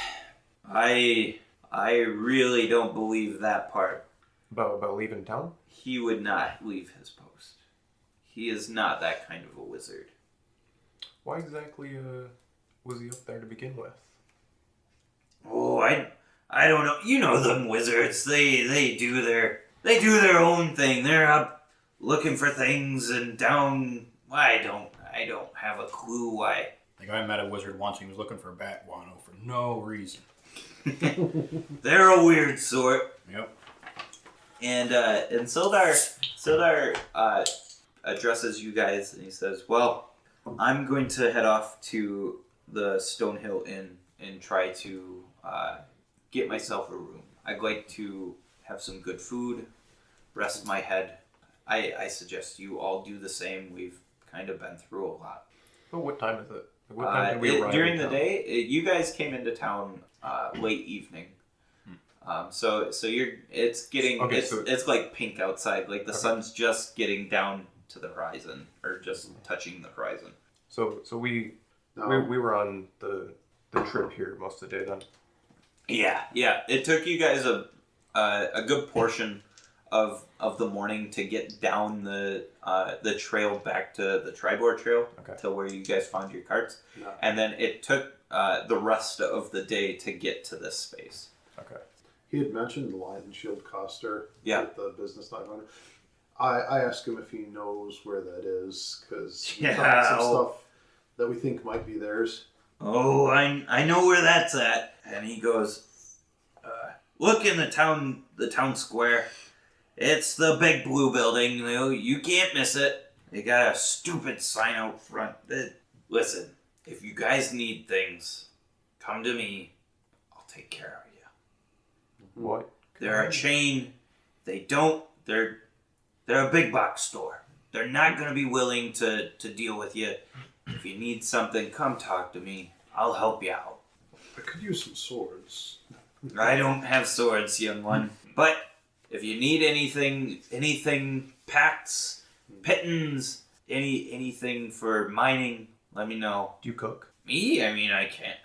I really don't believe that part. About leaving town? He would not leave his post. He is not that kind of a wizard. Why exactly was he up there to begin with? Oh, I don't know. You know them wizards. They do their own thing. They're up looking for things and down. I don't have a clue why. The guy met a wizard once. He was looking for bat guano for no reason. They're a weird sort. Yep. And Sildar addresses you guys and he says, well, I'm going to head off to the Stonehill Inn and try to get myself a room. I'd like to have some good food, rest my head. I suggest you all do the same. We've kind of been through a lot. Well, what time is it? What time did we arrive during in the town? day, you guys came into town late evening. So it's getting it's like pink outside. Like the sun's just getting down to the horizon or just touching the horizon. So we were on the trip here most of the day then. Yeah. It took you guys a good portion of the morning to get down the trail back to the Tribor Trail to where you guys found your carts, and then it took the rest of the day to get to this space. Okay. He had mentioned the Lion Shield Coster at the Business 900. I asked him if he knows where that is because we found some stuff that we think might be theirs. Oh, I know where that's at. And he goes, look in the town square. It's the big blue building. You can't miss it. They got a stupid sign out front. Listen, if you guys need things, come to me. I'll take care of you. What? They're a chain. They're a big box store. They're not going to be willing to deal with you. If you need something, come talk to me. I'll help you out. I could use some swords. I don't have swords, young one. But if you need anything, packs, pittons, anything for mining, let me know. Do you cook? Me? I mean, I can't.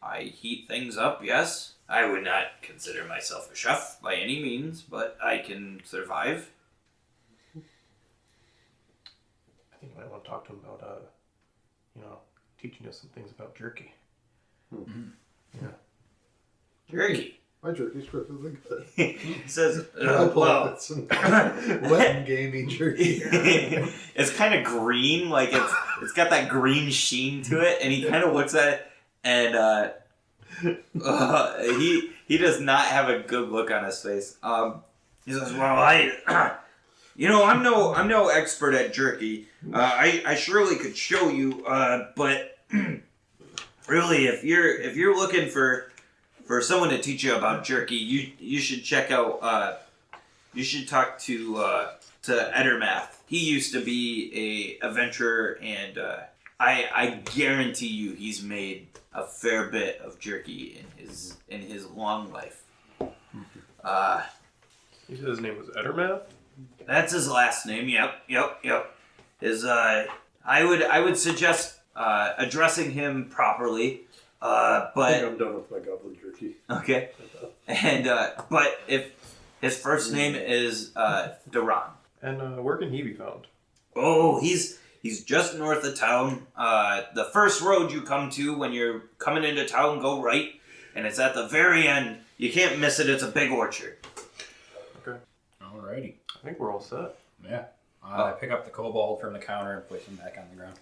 I heat things up, yes. I would not consider myself a chef by any means, but I can survive. I think I might want to talk to him about, teaching us some things about jerky. Mm-hmm. Yeah. Jerky. My jerky's perfectly good. He says, well, wet and gamey jerky. It's kind of green, like it's got that green sheen to it, and he kind of looks at it, and he does not have a good look on his face. He says, "Well, I'm no expert at jerky. I surely could show you, but really, if you're looking for someone to teach you about jerky, you should check out. You should talk to Edermath. He used to be a adventurer, and I guarantee you, he's made a fair bit of jerky in his long life." You said his name was Edermath? That's his last name. Yep. His I would suggest addressing him properly. I But think I'm done with my goblin jerky. okay, and but if his first name is Duran. And where can he be found? Oh, he's just north of town. The first road you come to when you're coming into town, go right, and it's at the very end. You can't miss it. It's a big orchard. Okay. Alrighty. I think we're all set. Yeah. I pick up the kobold from the counter and place him back on the ground.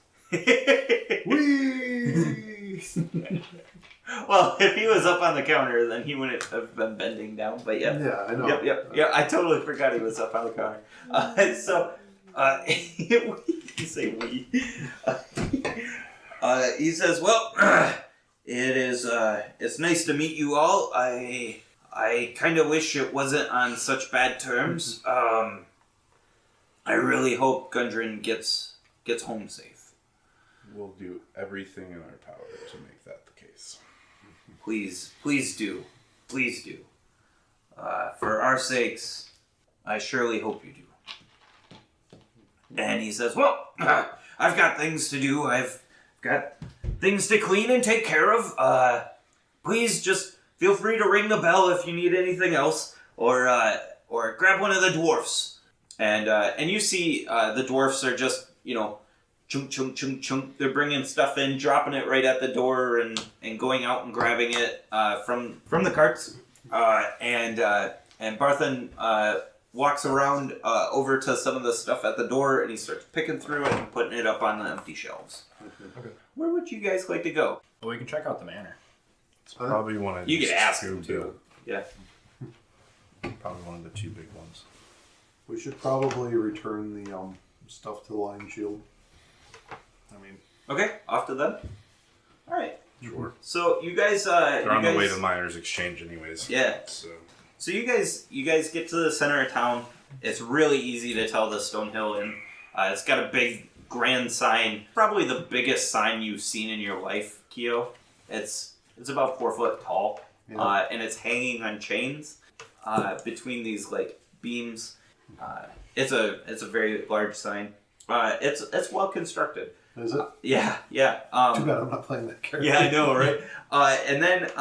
Whee! Well, if he was up on the counter, then he wouldn't have been bending down. But yeah. Yeah, I know. Yep. Yeah, I totally forgot he was up on the counter. You say we. He says, "Well, it's nice to meet you all. I kind of wish it wasn't on such bad terms. I really hope Gundren gets home safe. We'll do everything in our power to make that the case. Please do. Please do. For our sakes, I surely hope you do." And he says, "Well, I've got things to do. I've got things to clean and take care of. Please just feel free to ring the bell if you need anything else, or grab one of the dwarfs." And you see the dwarfs are just, chunk, chunk, chunk, chunk. They're bringing stuff in, dropping it right at the door, and going out and grabbing it from the carts. And Barthen walks around over to some of the stuff at the door, and he starts picking through it and putting it up on the empty shelves. Okay. Where would you guys like to go? Well, we can check out the manor. It's probably one of You these could ask two him too. Yeah. Probably one of the two big ones. We should probably return the stuff to the Lion Shield. I mean, Okay, off to them. All right. sure. So you guys, They're on the way to Miners Exchange anyways. Yeah. So you guys get to the center of town. It's really easy to tell the Stonehill Inn. It's got a big grand sign, probably the biggest sign you've seen in your life, Keo. It's about 4 foot tall, and it's hanging on chains between these like beams. It's a very large sign. It's well constructed. Is it? Yeah. Too bad I'm not playing that character. Yeah, I know, right? And then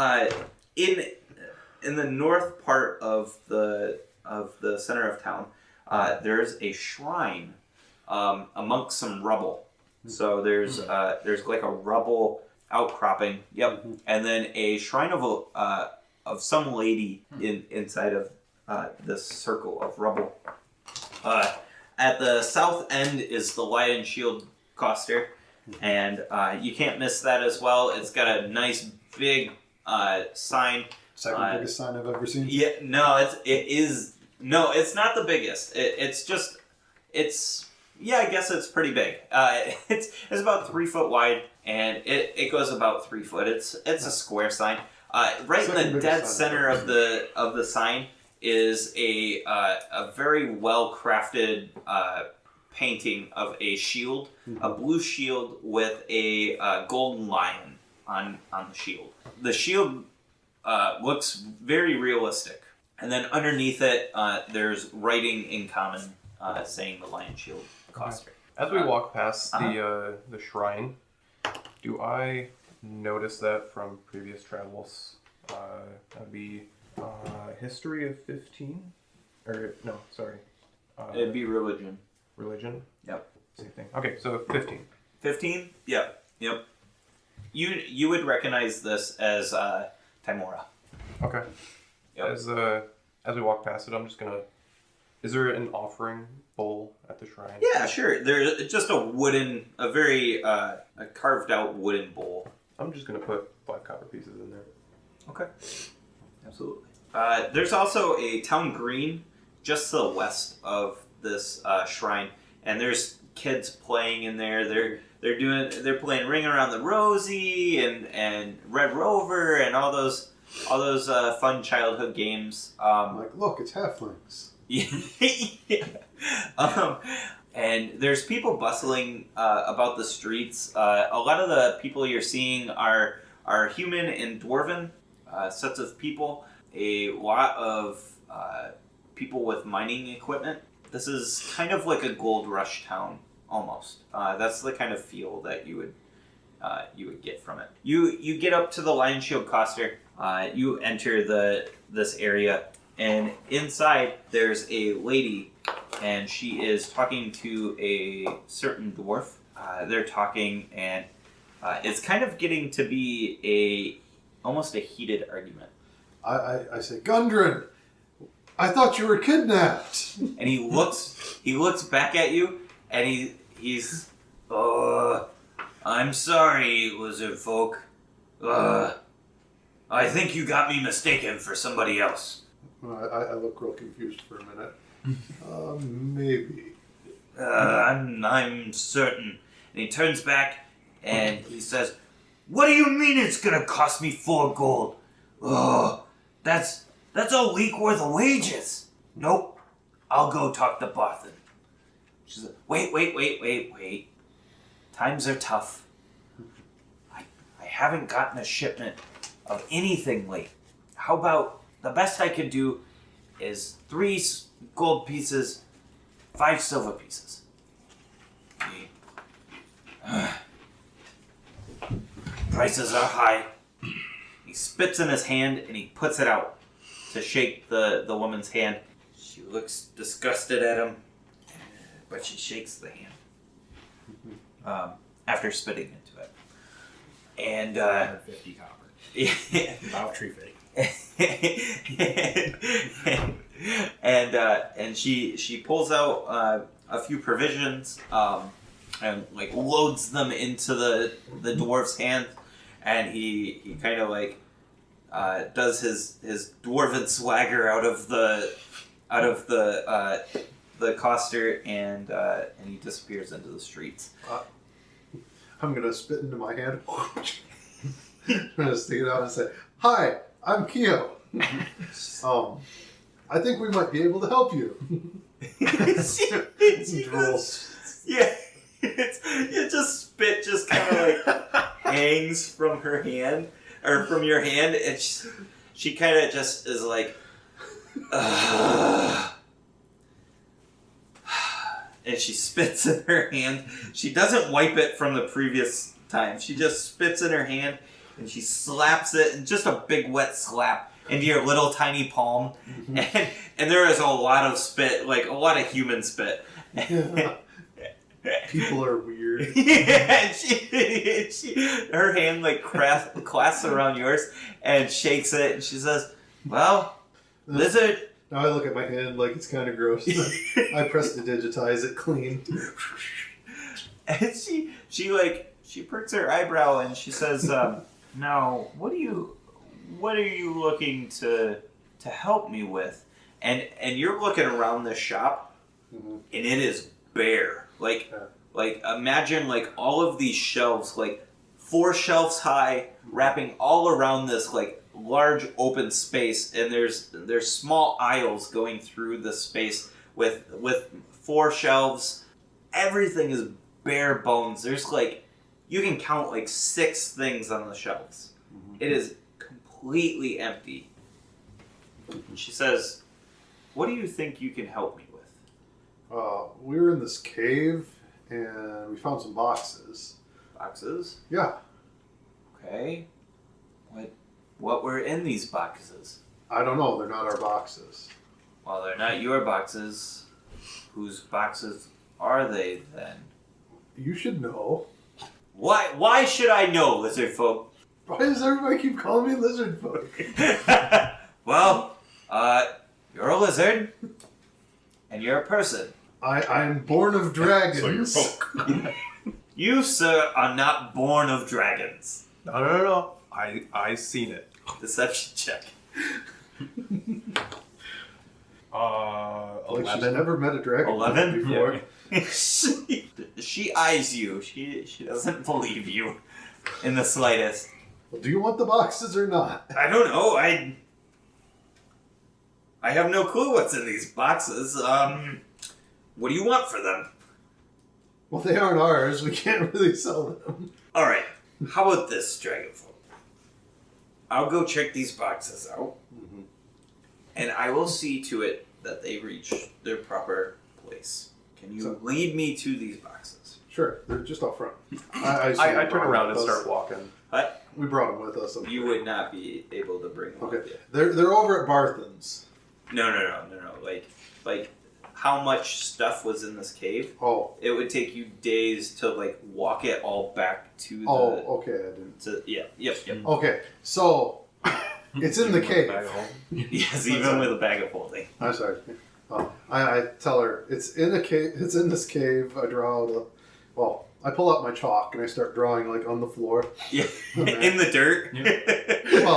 in the north part of the center of town, there's a shrine amongst some rubble. So there's like a rubble outcropping. Yep. And then a shrine of some lady inside of this circle of rubble. At the south end is the Lion Shield Coster, and you can't miss that as well. It's got a nice big sign. Second biggest sign I've ever seen. Yeah, no, it's not the biggest. I guess it's pretty big. It's about 3 foot wide, and it goes about 3 foot. It's a square sign. Right in the dead center of the sign is a very well crafted painting of a shield, a blue shield with a golden lion on the shield. The shield looks very realistic, and then underneath it, there's writing in common saying the Lion Shield Coster. As we walk past the shrine, do I notice that from previous travels? That'd be history of 15, or no, sorry. It'd be religion. Religion. Yep. Same thing. Okay, so 15. 15? Yep. You would recognize this as Timora. Okay. Yep. As we walk past it, I'm just gonna. Is there an offering bowl at the shrine? Yeah, sure. There's just a very carved out wooden bowl. I'm just gonna put 5 copper pieces in there. Okay. Absolutely. There's also a town green just to the west of this shrine, and there's kids playing in there. They're playing Ring Around the Rosie and Red Rover and all those fun childhood games. I'm like, look, it's halflings. Yeah. And there's people bustling about the streets. A lot of the people you're seeing are human and dwarven sets of people. A lot of people with mining equipment. This is kind of like a gold rush town, almost. That's the kind of feel that you you would get from it. You get up to the Lion Shield Coster. You enter this area, and inside there's a lady, and she is talking to a certain dwarf. They're talking, and it's kind of getting to be almost a heated argument. I say, Gundren, I thought you were kidnapped. And he looks back at you, and he's I'm sorry, lizard folk. I think you got me mistaken for somebody else. I look real confused for a minute. Maybe. I'm certain. And he turns back and he says, "What do you mean it's gonna cost me 4 gold? That's a week worth of wages. Nope. I'll go talk to Barthen." She says, wait. Times are tough. I haven't gotten a shipment of anything late. How about the best I could do is 3 gold pieces, 5 silver pieces. Prices are high. He spits in his hand and he puts it out to shake the woman's hand. She looks disgusted at him, but she shakes the hand after spitting into it. And 150 copper. About tree fitting. and she pulls out a few provisions and like loads them into the dwarf's hand, and he kind of like does his dwarven swagger out of the coster, and he disappears into the streets. I'm gonna spit into my hand. I'm gonna stick it out and say, "Hi, I'm Keo. I think we might be able to help you." Yeah, it just spit just kind of like hangs from her hand or from your hand, and she kind of just is like, and she spits in her hand. She doesn't wipe it from the previous time. She just spits in her hand and she slaps it, and just a big wet slap into your little tiny palm. And there is a lot of spit, like a lot of human spit. People are weird. Yeah, her hand like clasps around yours and shakes it, and she says, "Well, lizard." Now I look at my hand like it's kind of gross. I press to digitize it clean. And she perks her eyebrow and she says, "Now, what are you looking to help me with?" And you're looking around this shop, and it is bare. Like imagine like all of these shelves, like 4 shelves high, wrapping all around this like large open space, and there's small aisles going through the space with 4 shelves. Everything is bare bones. There's like, you can count like 6 things on the shelves. It is completely empty. And she says, "What do you think you can help me with?" We were in this cave and we found some boxes. Boxes? Yeah. Okay. What were in these boxes? I don't know. They're not our boxes. Well, they're not your boxes. Whose boxes are they then? You should know. Why should I know, lizard folk? Why does everybody keep calling me lizard folk? Well, you're a lizard, and you're a person. I'm born of dragons. So you're folk. You, sir, are not born of dragons. No. I seen it. Deception check. Like she's 11. never met a dragon 11? before. Yeah. She eyes you. She doesn't believe you in the slightest. Well, do you want the boxes or not? I don't know. I have no clue what's in these boxes. What do you want for them? Well, they aren't ours. We can't really sell them. All right. How about this, Dragonfolk? I'll go check these boxes out, and I will see to it that they reach their proper place. Can you lead me to these boxes? Sure, they're just up front. I turn around and start walking. What? We brought them with us. You would not be able to bring them. Okay, with you. they're over at Barthen's. No. Like, how much stuff was in this cave? Oh. It would take you days to like walk it all back to the. Oh, okay, I didn't. Yep. Okay, so it's in the cave. Yes, even with a bag of holding. I'm sorry. I tell her it's in a cave. It's in this cave. I draw out I pull out my chalk and I start drawing like on the floor. Yeah, in the dirt. Well,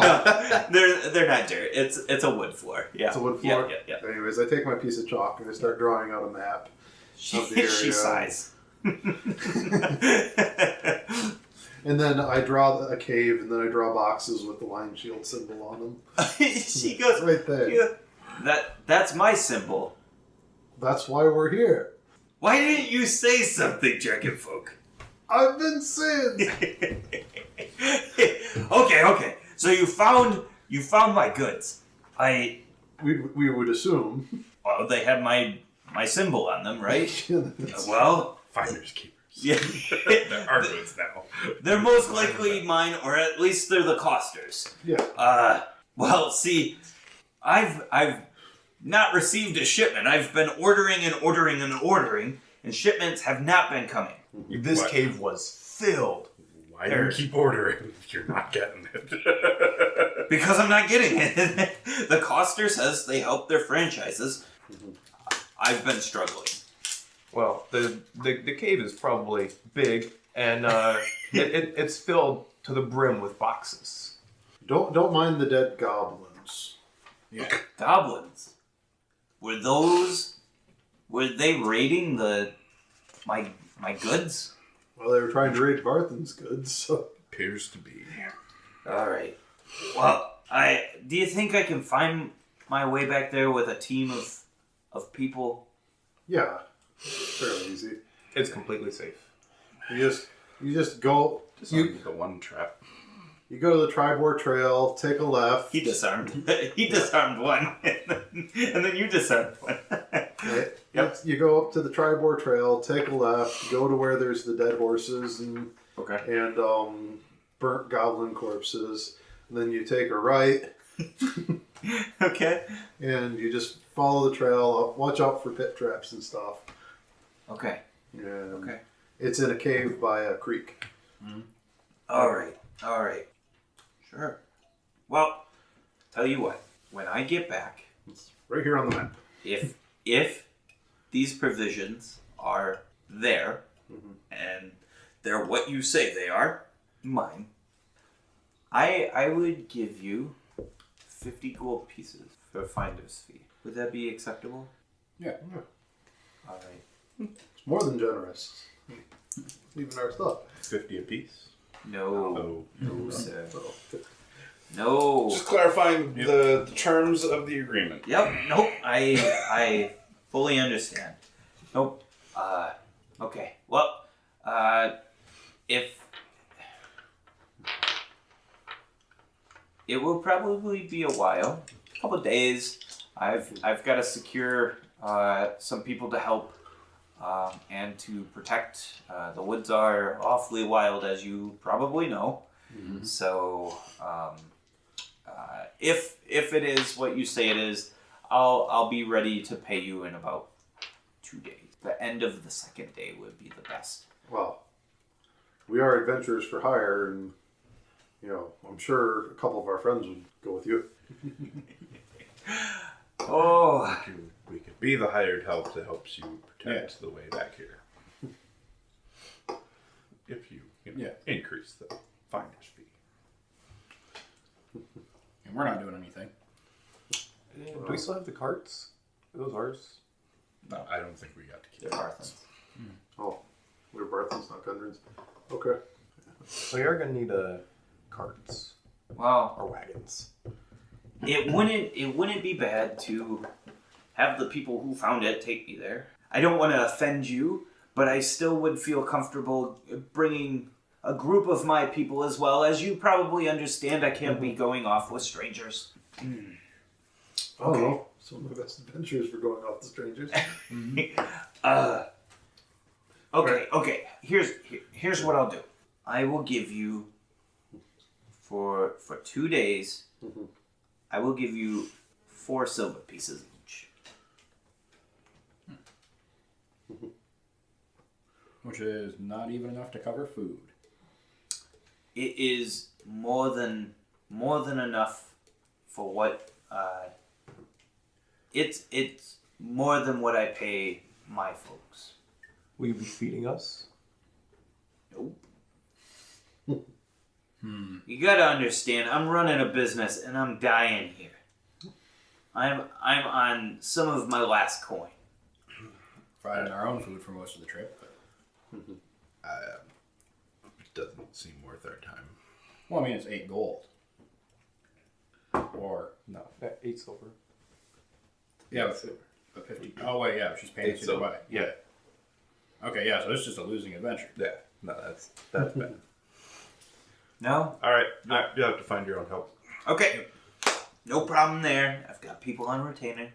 they're not dirt. It's a wood floor. Yeah, it's a wood floor. Yeah. Anyways, I take my piece of chalk and I start drawing out a map of the area. She sighs. And then I draw a cave, and then I draw boxes with the Lion Shield symbol on them. She goes right there. That's my symbol. That's why we're here. Why didn't you say something, Dragonfolk? I've been saying. Okay. So you found my goods. We would assume. Well, they have my symbol on them, right? Well, Finders keepers. Yeah. They're our goods now. They're most likely mine, or at least they're the costers. Yeah. Well, see, I've not received a shipment. I've been ordering, and shipments have not been coming. This cave was filled. Why do you keep ordering if you're not getting it? Because I'm not getting it. The coster says they help their franchises. I've been struggling. Well, the cave is probably big, and it's filled to the brim with boxes. Don't mind the dead goblins. Yeah. Goblins? Were they raiding my goods? Well, they were trying to raid Barthen's goods, so. Appears to be. Alright. Well, do you think I can find my way back there with a team of people? Yeah. Fairly easy. It's completely safe. You just go. The one trap. You go to the Tribor Trail, take a left. He disarmed. He disarmed one, and then you disarmed one. Right? Yep. You go up to the Tribor Trail, take a left, go to where there's the dead horses and burnt goblin corpses, and then you take a right. Okay. And you just follow the trail. Watch out for pit traps and stuff. Okay. And Okay. It's in a cave by a creek. Mm-hmm. All right. Sure. Well, tell you what. When I get back, It's right here on the map. if these provisions are there, Mhm. and they're what you say they are, mine, I would give you 50 gold pieces for finder's fee. Would that be acceptable? Yeah. All right. It's more than generous. Even our stuff. 50 apiece. No, Oh. sir. So, No. Just clarifying the terms of the agreement. Yep. Nope. I fully understand. Nope. Okay. Well, if it will probably be a while, a couple of days. I've got to secure some people to help and to protect. The woods are awfully wild, as you probably know. Mhm. So, if it is what you say it is, I'll be ready to pay you in about 2 days. The end of the second day would be the best. well, we are adventurers for hire, and I'm sure a couple of our friends would go with you. Oh, We could be the hired help that helps you protect the way back here. If you increase the finder's fee. And we're not doing anything. Do we still have the carts? Are those ours? No, I don't think we got to keep they're Barthens. Oh, we're Barthens, not Gundrins. Okay. So we are going to need carts Well, or wagons. it wouldn't be bad to have the people who found it take me there. I don't want to offend you, but I still would feel comfortable bringing a group of my people as well. As you probably understand, I can't be going off with strangers. Oh, no. Some of the best adventures for going off the strangers. Okay. Here's what I'll do. I will give you for 2 days. I will give you 4 silver pieces each. Which is not even enough to cover food. It is more than enough for what it's more than what I pay my folks. Will you be feeding us? Nope. You gotta understand, I'm running a business and I'm dying here. I'm on some of my last coin. Providing our own food for most of the trip. But... It doesn't seem worth our time. Well, I mean, it's 8 gold. Or... No, 8 silver. Yeah, but 50. Oh, wait, yeah, she's paying us either way. Yeah. Okay, yeah, so it's just a losing adventure. Yeah. No, that's bad. No? All right. You have to find your own help. Okay. No problem there. I've got people on retainer.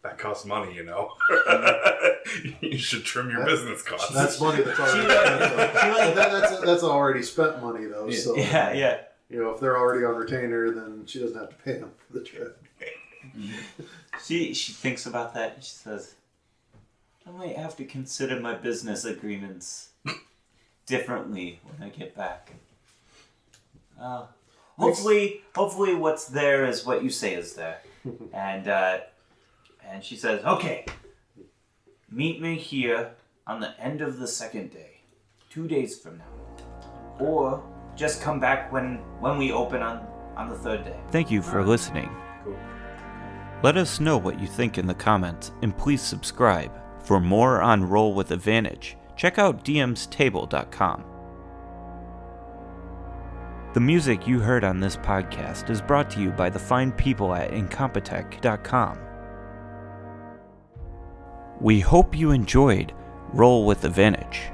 That costs money, you know. You should trim your business costs. That's money that's already spent. That's already spent money, though. Yeah. So Yeah. you know, if they're already on retainer, then she doesn't have to pay them for the trip. She thinks about that and she says, I might have to consider my business agreements differently when I get back. Hopefully what's there is what you say is there. And she says, okay, meet me here on the end of the 2nd day, 2 days from now. Or just come back when we open on the 3rd day. Thank you for listening. Cool. Let us know what you think in the comments, and please subscribe. For more on Roll with Advantage, check out dmstable.com. The music you heard on this podcast is brought to you by the fine people at incompetech.com. We hope you enjoyed Roll with Advantage.